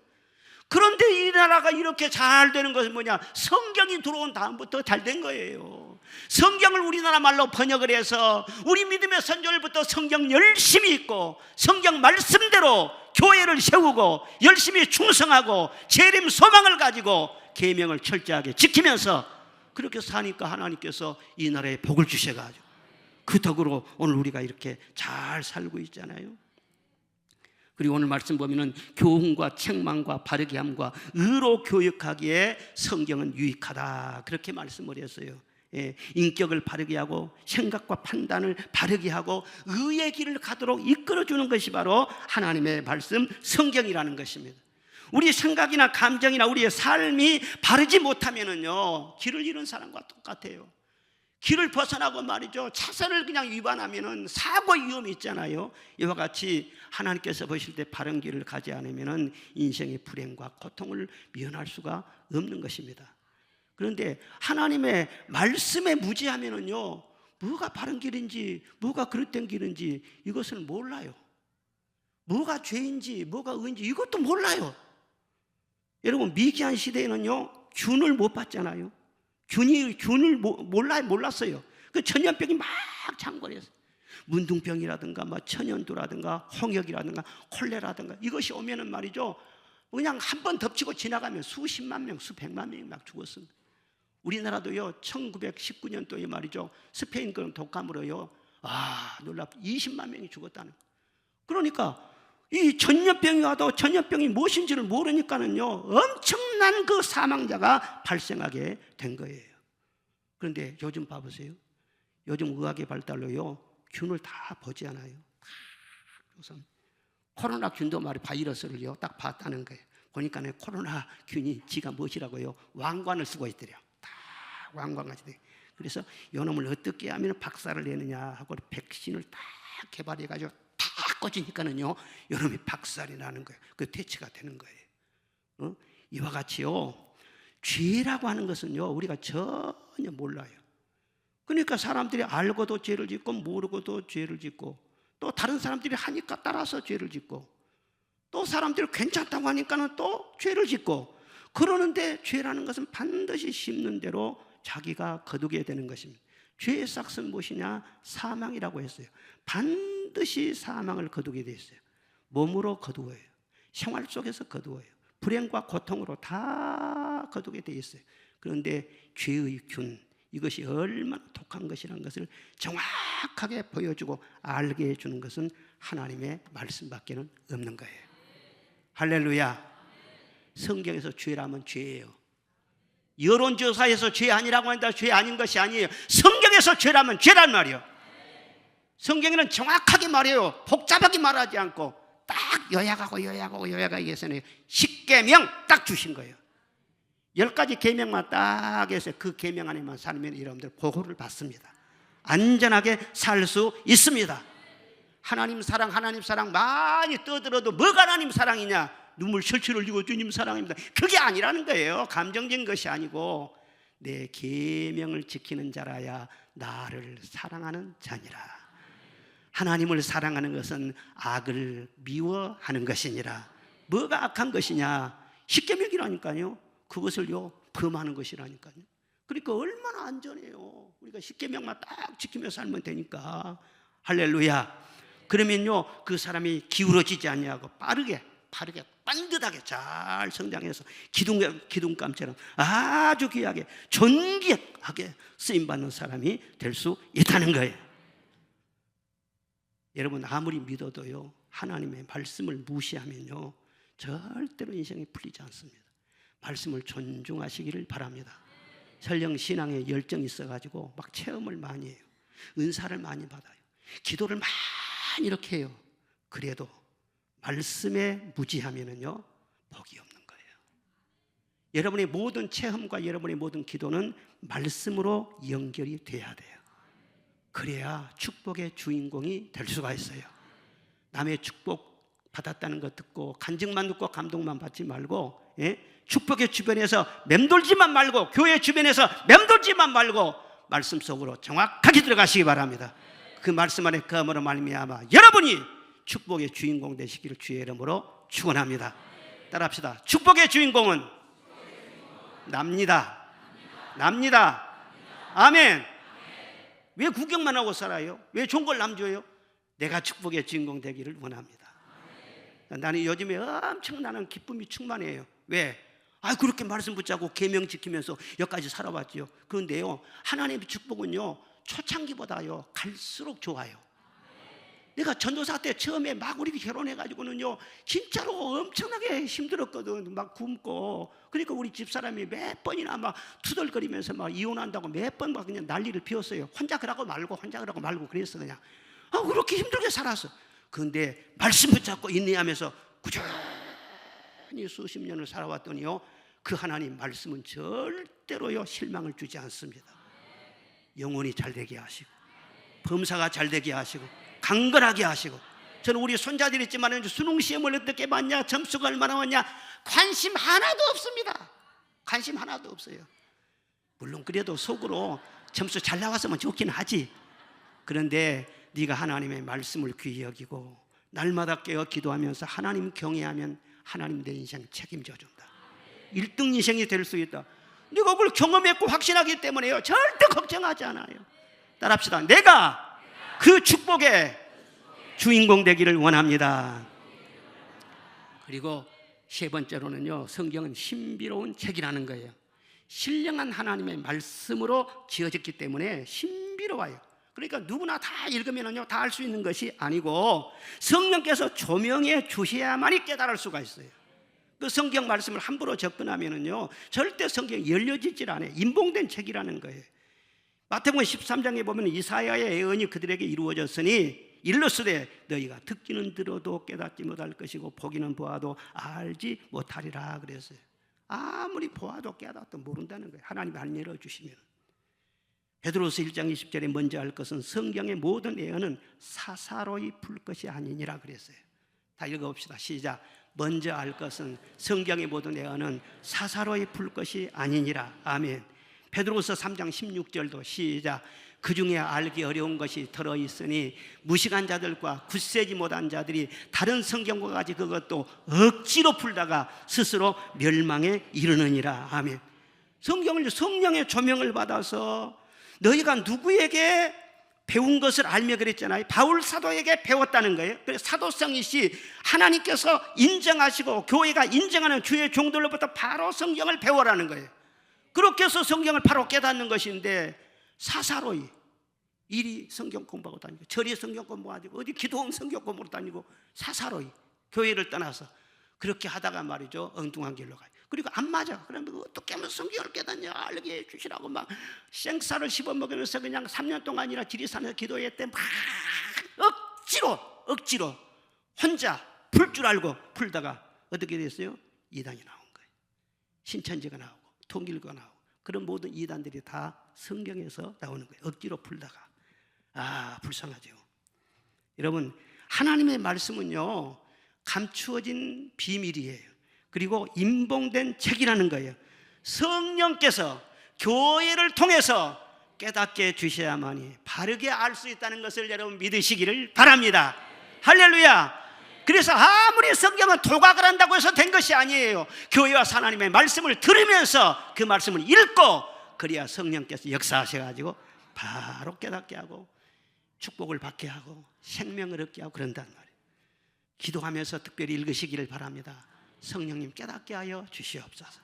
그런데 이 나라가 이렇게 잘 되는 것은 뭐냐? 성경이 들어온 다음부터 잘 된 거예요. 성경을 우리나라 말로 번역을 해서 우리 믿음의 선조들부터 성경 열심히 읽고 성경 말씀대로 교회를 세우고 열심히 충성하고 재림 소망을 가지고 계명을 철저하게 지키면서 그렇게 사니까 하나님께서 이 나라에 복을 주셔가지고 그 덕으로 오늘 우리가 이렇게 잘 살고 있잖아요. 그리고 오늘 말씀 보면은 교훈과 책망과 바르게 함과 의로 교육하기에 성경은 유익하다 그렇게 말씀을 했어요. 인격을 바르게 하고 생각과 판단을 바르게 하고 의의 길을 가도록 이끌어주는 것이 바로 하나님의 말씀 성경이라는 것입니다. 우리 생각이나 감정이나 우리의 삶이 바르지 못하면은요 길을 잃은 사람과 똑같아요. 길을 벗어나고 말이죠 차선을 그냥 위반하면은 사고 위험이 있잖아요. 이와 같이 하나님께서 보실 때 바른 길을 가지 않으면은 인생의 불행과 고통을 면할 수가 없는 것입니다. 그런데 하나님의 말씀에 무지하면은요 뭐가 바른 길인지 뭐가 그릇된 길인지 이것을 몰라요. 뭐가 죄인지 뭐가 의인지 이것도 몰라요. 여러분 미개한 시대에는요 균을 못 봤잖아요. 균을 몰랐어요. 그 전염병이 막 창궐했어요. 문둥병이라든가 뭐 천연두라든가 홍역이라든가 콜레라든가 이것이 오면은 말이죠 그냥 한 번 덮치고 지나가면 수십만 명 수백만 명이 막 죽었습니다. 우리나라도요 1919년도에 말이죠 스페인 그런 독감으로요 놀랍 20만 명이 죽었다는 거예요. 그러니까 이 전염병이 와도 전염병이 무엇인지를 모르니까는요 엄청난 그 사망자가 발생하게 된 거예요. 그런데 요즘 봐보세요. 요즘 의학의 발달로요 균을 다 보지 않아요. 우선 코로나 균도 말이 바이러스를요 딱 봤다는 거예요. 보니까는 코로나 균이 지가 무엇이라고요 왕관을 쓰고 있더래요. 다 왕관같이 돼. 그래서 이놈을 어떻게 하면 박살을 내느냐 하고 백신을 다 개발해가지고 다 꽂으니까는요 여러분이 박살이 나는 거예요. 그 대치가 되는 거예요. 이와 같이요 죄라고 하는 것은요 우리가 전혀 몰라요. 그러니까 사람들이 알고도 죄를 짓고 모르고도 죄를 짓고 또 다른 사람들이 하니까 따라서 죄를 짓고 또 사람들이 괜찮다고 하니까는 또 죄를 짓고 그러는데 죄라는 것은 반드시 심는 대로 자기가 거두게 되는 것입니다. 죄의 싹은 무엇이냐? 사망이라고 했어요. 반드시 사망을 거두게 돼 있어요. 몸으로 거두어요. 생활 속에서 거두어요. 불행과 고통으로 다 거두게 돼 있어요. 그런데 죄의 균 이것이 얼마나 독한 것이라는 것을 정확하게 보여주고 알게 해주는 것은 하나님의 말씀밖에는 없는 거예요. 할렐루야. 성경에서 죄라면 죄예요. 여론조사에서 죄 아니라고 한다 죄 아닌 것이 아니에요. 성경에서 죄라면 죄란 말이에요. 성경에는 정확하게 말해요. 복잡하게 말하지 않고 딱 요약하고 해서는 10계명 딱 주신 거예요. 10가지 계명만 딱 해서 그 계명 안에만 살면 여러분들 보호를 받습니다. 안전하게 살 수 있습니다. 하나님 사랑 많이 떠들어도 뭐가 하나님 사랑이냐? 눈물 철철 흘리고 주님 사랑입니다. 그게 아니라는 거예요. 감정적인 것이 아니고 내 계명을 지키는 자라야 나를 사랑하는 자니라. 하나님을 사랑하는 것은 악을 미워하는 것이니라. 뭐가 악한 것이냐? 십계명이라니까요. 그것을요 범하는 것이라니까요. 그러니까 얼마나 안전해요. 우리가 십계명만 딱 지키며 살면 되니까. 할렐루야. 그러면요 그 사람이 기울어지지 아니하고 빠르게 반듯하게 잘 성장해서 기둥감처럼 아주 귀하게 존귀하게 쓰임받는 사람이 될 수 있다는 거예요. 여러분 아무리 믿어도요 하나님의 말씀을 무시하면요 절대로 인생이 풀리지 않습니다. 말씀을 존중하시기를 바랍니다. 설령 신앙에 열정이 있어가지고 막 체험을 많이 해요. 은사를 많이 받아요. 기도를 많이 이렇게 해요. 그래도 말씀에 무지하면은요 복이 없는 거예요. 여러분의 모든 체험과 여러분의 모든 기도는 말씀으로 연결이 돼야 돼요. 그래야 축복의 주인공이 될 수가 있어요. 남의 축복 받았다는 거 듣고 간증만 듣고 감동만 받지 말고, 축복의 주변에서 맴돌지만 말고, 교회 주변에서 맴돌지만 말고 말씀 속으로 정확하게 들어가시기 바랍니다. 그 말씀 안에 거함으로 말미암아 여러분이 축복의 주인공 되시기를 주의 이름으로 축원합니다. 따라합시다. 축복의 주인공은 납니다. 아멘. 왜 구경만 하고 살아요? 왜 좋은 걸 남줘요? 내가 축복의 주인공 되기를 원합니다. 나는 요즘에 엄청나는 기쁨이 충만해요. 왜? 그렇게 말씀 붙잡고 계명 지키면서 여기까지 살아왔죠. 그런데요, 하나님의 축복은요, 초창기보다요 갈수록 좋아요. 내가 전도사 때 처음에 막 우리 결혼해가지고는요 진짜로 엄청나게 힘들었거든. 막 굶고. 그러니까 우리 집사람이 몇 번이나 막 투덜거리면서 막 이혼한다고 몇 번 막 그냥 난리를 피웠어요. 혼자 그러고 말고 그랬어. 그냥 그렇게 힘들게 살았어. 그런데 말씀 붙잡고 인내하면서 꾸준히 수십 년을 살아왔더니요, 그 하나님 말씀은 절대로요 실망을 주지 않습니다. 영혼이 잘되게 하시고, 범사가 잘되게 하시고, 강건하게 하시고. 저는 우리 손자들이 있지만 수능 시험을 어떻게 봤냐, 점수가 얼마나 왔냐, 관심 하나도 없습니다. 관심 하나도 없어요. 물론 그래도 속으로 점수 잘 나왔으면 좋긴 하지. 그런데 네가 하나님의 말씀을 귀히 여기고 날마다 깨어 기도하면서 하나님 경외하면 하나님 내 인생 책임져 준다. 1등 인생이 될 수 있다. 네가 그걸 경험했고 확신하기 때문에요, 절대 걱정하지 않아요. 따라합시다. 내가 그 축복의 주인공 되기를 원합니다. 그리고 세 번째로는요, 성경은 신비로운 책이라는 거예요. 신령한 하나님의 말씀으로 지어졌기 때문에 신비로워요. 그러니까 누구나 다 읽으면요 다 알 수 있는 것이 아니고 성령께서 조명해 주셔야만이 깨달을 수가 있어요. 그 성경 말씀을 함부로 접근하면요 절대 성경이 열려지질 않아요. 인봉된 책이라는 거예요. 마태복음 13장에 보면 이사야의 예언이 그들에게 이루어졌으니 일러스되 너희가 듣기는 들어도 깨닫지 못할 것이고 보기는 보아도 알지 못하리라 그랬어요. 아무리 보아도 깨닫도 모른다는 거예요. 하나님이 안 열어주시면. 베드로서 1장 20절에 먼저 할 것은 성경의 모든 예언은 사사로이 풀 것이 아니니라 그랬어요. 다 읽어봅시다. 시작. 먼저 할 것은 성경의 모든 예언은 사사로이 풀 것이 아니니라. 아멘. 베드로서 3장 16절도 시작. 그 중에 알기 어려운 것이 들어있으니 무식한 자들과 굳세지 못한 자들이 다른 성경과 같이 그것도 억지로 풀다가 스스로 멸망에 이르느니라. 아멘. 성경을 성령의 조명을 받아서 너희가 누구에게 배운 것을 알며 그랬잖아요. 바울 사도에게 배웠다는 거예요. 그래서 사도성이시 하나님께서 인정하시고 교회가 인정하는 주의 종들로부터 바로 성경을 배워라는 거예요. 그렇게 해서 성경을 바로 깨닫는 것인데 사사로이 이리 성경 공부하고 다니고 저리 성경 공부하고 어디 기도원 성경 공부하고 다니고 사사로이 교회를 떠나서 그렇게 하다가 말이죠 엉뚱한 길로 가요. 그리고 안 맞아. 그러면 어떻게 하면 성경을 깨닫냐 알게 해주시라고 막 생쌀을 씹어먹으면서 그냥 3년 동안이나 지리산에서 기도했대. 막 억지로 혼자 풀 줄 알고 풀다가 어떻게 됐어요? 이단이 나온 거예요. 신천지가 나오고 통일교가 나오고 그런 모든 이단들이 다 성경에서 나오는 거예요. 억지로 풀다가. 불쌍하죠. 여러분 하나님의 말씀은요 감추어진 비밀이에요. 그리고 인봉된 책이라는 거예요. 성령께서 교회를 통해서 깨닫게 해주셔야만이 바르게 알 수 있다는 것을 여러분 믿으시기를 바랍니다. 할렐루야. 그래서 아무리 성경은 도각을 한다고 해서 된 것이 아니에요. 교회와 하나님의 말씀을 들으면서 그 말씀을 읽고 그래야 성령께서 역사하셔가지고 바로 깨닫게 하고 축복을 받게 하고 생명을 얻게 하고 그런단 말이에요. 기도하면서 특별히 읽으시기를 바랍니다. 성령님 깨닫게 하여 주시옵소서.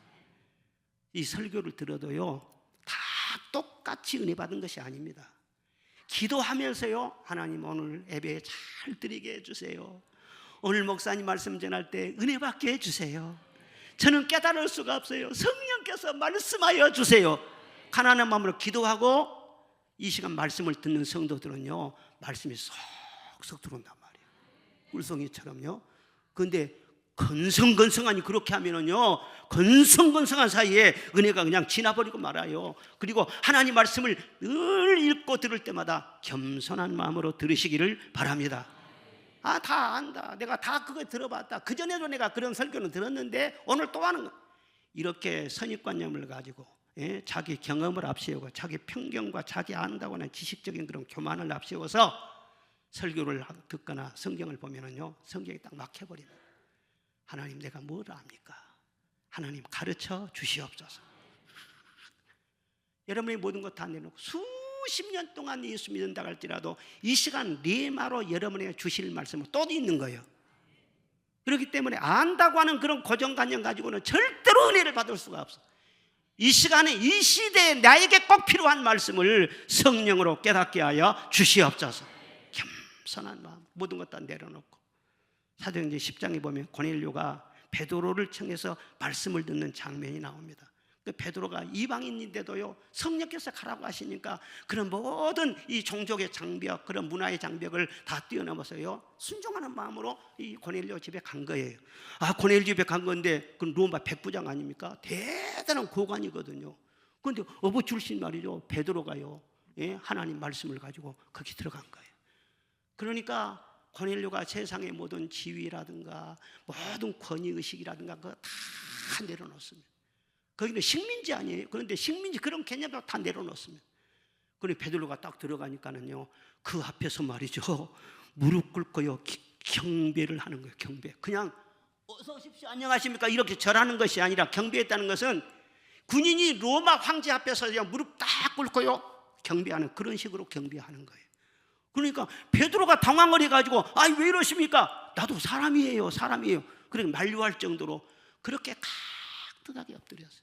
이 설교를 들어도요 다 똑같이 은혜 받은 것이 아닙니다. 기도하면서요 하나님 오늘 예배 잘 드리게 해주세요. 오늘 목사님 말씀 전할 때 은혜 받게 해주세요. 저는 깨달을 수가 없어요. 성령께서 말씀하여 주세요. 가난한 마음으로 기도하고 이 시간 말씀을 듣는 성도들은요 말씀이 쏙쏙 들어온단 말이에요. 꿀송이처럼요. 그런데 건성건성하니 그렇게 하면은요, 건성건성한 사이에 은혜가 그냥 지나버리고 말아요. 그리고 하나님 말씀을 늘 읽고 들을 때마다 겸손한 마음으로 들으시기를 바랍니다. 아, 다 안다, 내가 다 그거 들어봤다, 그전에도 내가 그런 설교는 들었는데 오늘 또 하는 거, 이렇게 선입관념을 가지고 자기 경험을 앞세우고 자기 편견과 자기 안다고 하는 지식적인 그런 교만을 앞세워서 설교를 듣거나 성경을 보면은요, 성경이 딱 막혀버립니다. 하나님, 내가 뭘 압니까? 하나님, 가르쳐 주시옵소서. 여러분이 모든 것 다 내놓고 수십 년 동안 예수 믿는다 할지라도 이 시간 리마로 여러분에게 주실 말씀은 또 있는 거예요. 그렇기 때문에 안다고 하는 그런 고정관념 가지고는 절대로 은혜를 받을 수가 없어. 이 시간에, 이 시대에 나에게 꼭 필요한 말씀을 성령으로 깨닫게 하여 주시옵소서. 겸손한 마음, 모든 것 다 내려놓고. 사도행전 10장에 보면 고넬료가 베드로를 청해서 말씀을 듣는 장면이 나옵니다. 베드로가 이방인인데도요, 성령께서 가라고 하시니까 그런 모든 이 종족의 장벽, 그런 문화의 장벽을 다 뛰어넘어서요, 순종하는 마음으로 이 고넬료 집에 간 거예요. 아, 고넬료 집에 간 건데 그 로마 백부장 아닙니까? 대단한 고관이거든요. 그런데 어부 출신 말이죠, 베드로가요, 하나님 말씀을 가지고 거기 들어간 거예요. 그러니까 고넬료가 세상의 모든 지위라든가 모든 권위의식이라든가 그거 다 내려놓습니다. 거기는 식민지 아니에요. 그런데 식민지 그런 개념도 다 내려놓습니다. 그런데 베드로가 딱 들어가니까는요, 그 앞에서 말이죠, 무릎 꿇고요, 경배를 하는 거예요. 경배. 그냥 어서 오십시오, 안녕하십니까, 이렇게 절하는 것이 아니라, 경배했다는 것은 군인이 로마 황제 앞에서 무릎 딱 꿇고요, 경배하는, 그런 식으로 경배하는 거예요. 그러니까 베드로가 당황을 해가지고, 아, 왜 이러십니까? 나도 사람이에요, 사람이에요. 그렇게 만류할 정도로 그렇게 깍듯하게 엎드렸어요.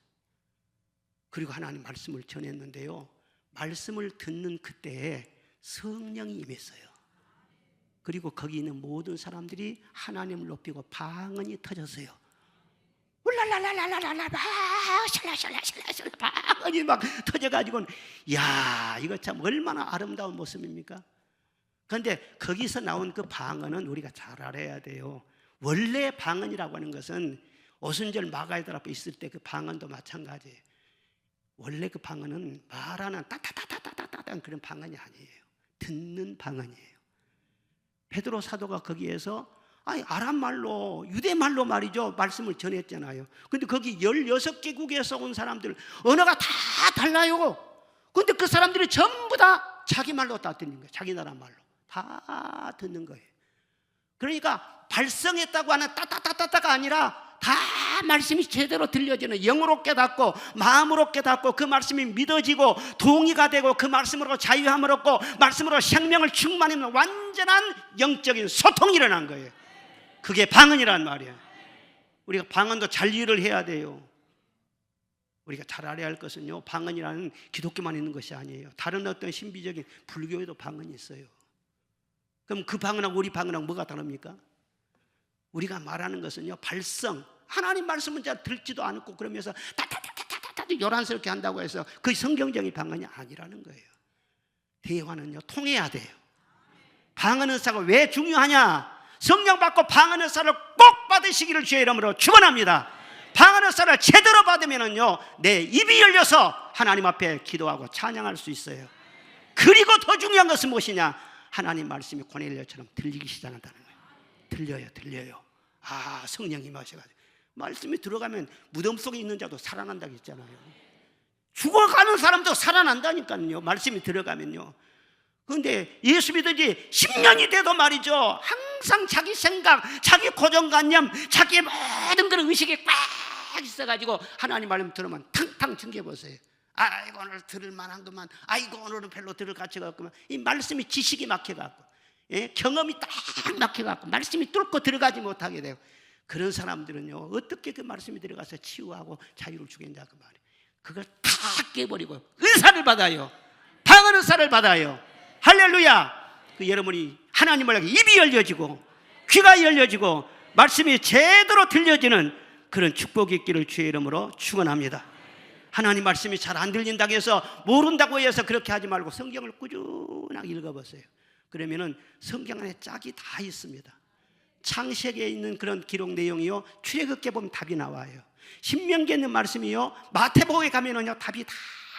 그리고 하나님 말씀을 전했는데요, 말씀을 듣는 그때에 성령이 임했어요. 그리고 거기 있는 모든 사람들이 하나님을 높이고 방언이 터졌어요. 울랄랄랄랄랄랄라, 샬라샬라샬라샬라, 방언이 막 터져가지고, 야, 이거 참 얼마나 아름다운 모습입니까? 그런데 거기서 나온 그 방언은 우리가 잘 알아야 돼요. 원래 방언이라고 하는 것은 오순절 마가이들 앞에 있을 때 그 방언도 마찬가지예요. 원래 그 방언은 말하는 따따따따따따 그런 방언이 아니에요. 듣는 방언이에요. 베드로 사도가 거기에서 아람 말로, 유대 말로 말이죠, 말씀을 전했잖아요. 근데 거기 16개국에서 온 사람들 언어가 다 달라요. 근데 그 사람들이 전부 다 자기 말로 다 듣는 거예요. 자기 나라 말로 다 듣는 거예요. 그러니까 발성했다고 하는 따따따따따가 아니라 다 말씀이 제대로 들려지는, 영으로 깨닫고 마음으로 깨닫고 그 말씀이 믿어지고 동의가 되고 그 말씀으로 자유함을 얻고 말씀으로 생명을 충만하는 완전한 영적인 소통이 일어난 거예요. 그게 방언이란 말이에요. 우리가 방언도 잘 이해를 해야 돼요. 우리가 잘 알아야 할 것은요, 방언이라는 기독교만 있는 것이 아니에요. 다른 어떤 신비적인 불교에도 방언이 있어요. 그럼 그 방언하고 우리 방언하고 뭐가 다릅니까? 우리가 말하는 것은요, 발성, 하나님 말씀은 잘 듣지도 않고 그러면서 따따따따따따 요란스럽게 한다고 해서 그 성경적인 방언이 아니라는 거예요. 대화는요, 통해야 돼요. 방언 은사가 왜 중요하냐? 성령 받고 방언 은사를 꼭 받으시기를 주의 이름으로 축원합니다. 방언 은사를 제대로 받으면은요, 내 입이 열려서 하나님 앞에 기도하고 찬양할 수 있어요. 그리고 더 중요한 것은 무엇이냐? 하나님 말씀이 고넬료처럼 들리기 시작한다는 거예요. 들려요. 아, 성령이 마셔가지고 말씀이 들어가면 무덤 속에 있는 자도 살아난다고 했잖아요. 죽어가는 사람도 살아난다니까요, 말씀이 들어가면요. 그런데 예수 믿은 지 10년이 돼도 말이죠, 항상 자기 생각, 자기 고정관념, 자기의 모든 그런 의식이 꽉 있어가지고 하나님 말씀 들으면 탕탕 튕겨보세요. 아이고, 오늘 들을 만한 것만, 아이고, 오늘은 별로 들을 가치가 없구만. 이 말씀이 지식이 막혀갖고, 경험이 딱 막혀갖고 말씀이 뚫고 들어가지 못하게 되고, 그런 사람들은요, 어떻게 그 말씀이 들어가서 치유하고 자유를 주겠냐 그 말이에요. 그걸 다 깨버리고 은사를 받아요. 방언 은사를 받아요. 할렐루야. 그 여러분이 하나님을 향해 입이 열려지고 귀가 열려지고 말씀이 제대로 들려지는 그런 축복이 있기를 주의 이름으로 축원합니다. 하나님 말씀이 잘 안 들린다고 해서, 모른다고 해서 그렇게 하지 말고 성경을 꾸준하게 읽어보세요. 그러면은 성경 안에 짝이 다 있습니다. 창세기에 있는 그런 기록 내용이요, 출애굽기에 보면 답이 나와요. 신명기에 있는 말씀이요, 마태복음에 가면은요 답이 다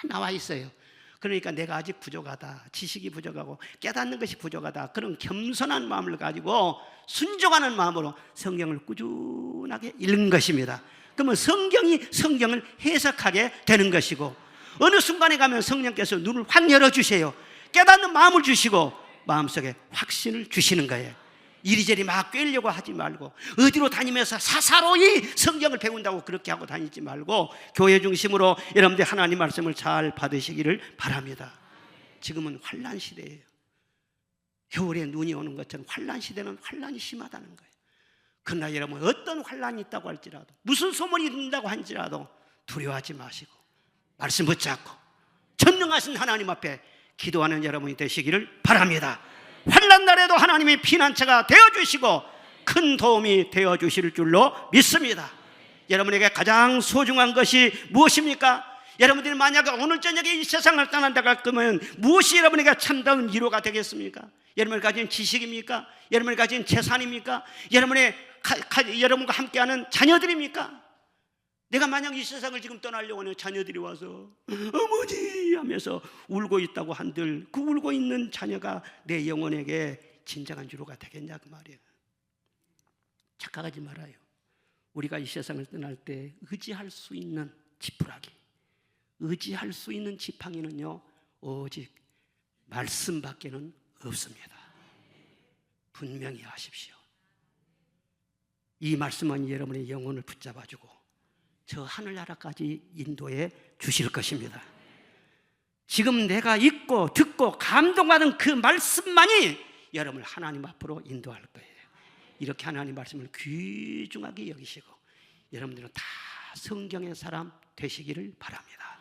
나와 있어요. 그러니까 내가 아직 부족하다, 지식이 부족하고 깨닫는 것이 부족하다, 그런 겸손한 마음을 가지고 순종하는 마음으로 성경을 꾸준하게 읽는 것입니다. 그러면 성경이 성경을 해석하게 되는 것이고, 어느 순간에 가면 성령께서 눈을 확 열어주세요. 깨닫는 마음을 주시고 마음속에 확신을 주시는 거예요. 이리저리 막 꿰려고 하지 말고, 어디로 다니면서 사사로이 성경을 배운다고 그렇게 하고 다니지 말고, 교회 중심으로 여러분들 하나님 말씀을 잘 받으시기를 바랍니다. 지금은 환난 시대예요. 겨울에 눈이 오는 것처럼 환난 시대는 환난이 심하다는 거예요. 그러나 여러분, 어떤 환난이 있다고 할지라도, 무슨 소문이 있다고 할지라도 두려워하지 마시고 말씀 붙잡고 전능하신 하나님 앞에 기도하는 여러분이 되시기를 바랍니다. 환난 날에도 하나님이 피난처가 되어주시고 큰 도움이 되어주실 줄로 믿습니다. 여러분에게 가장 소중한 것이 무엇입니까? 여러분들이 만약에 오늘 저녁에 이 세상을 떠난다고 할 거면 무엇이 여러분에게 참다운 위로가 되겠습니까? 여러분이 가진 지식입니까? 여러분이 가진 재산입니까? 여러분과 함께하는 자녀들입니까? 내가 만약 이 세상을 지금 떠나려고 하는 자녀들이 와서 어머니 하면서 울고 있다고 한들, 그 울고 있는 자녀가 내 영혼에게 진정한 위로가 되겠냐 그 말이에요. 착각하지 말아요. 우리가 이 세상을 떠날 때 의지할 수 있는 지푸라기, 의지할 수 있는 지팡이는요 오직 말씀밖에는 없습니다. 분명히 아십시오. 이 말씀은 여러분의 영혼을 붙잡아주고 저 하늘나라까지 인도해 주실 것입니다. 지금 내가 읽고 듣고 감동받은 그 말씀만이 여러분을 하나님 앞으로 인도할 거예요. 이렇게 하나님 말씀을 귀중하게 여기시고 여러분들은 다 성경의 사람 되시기를 바랍니다.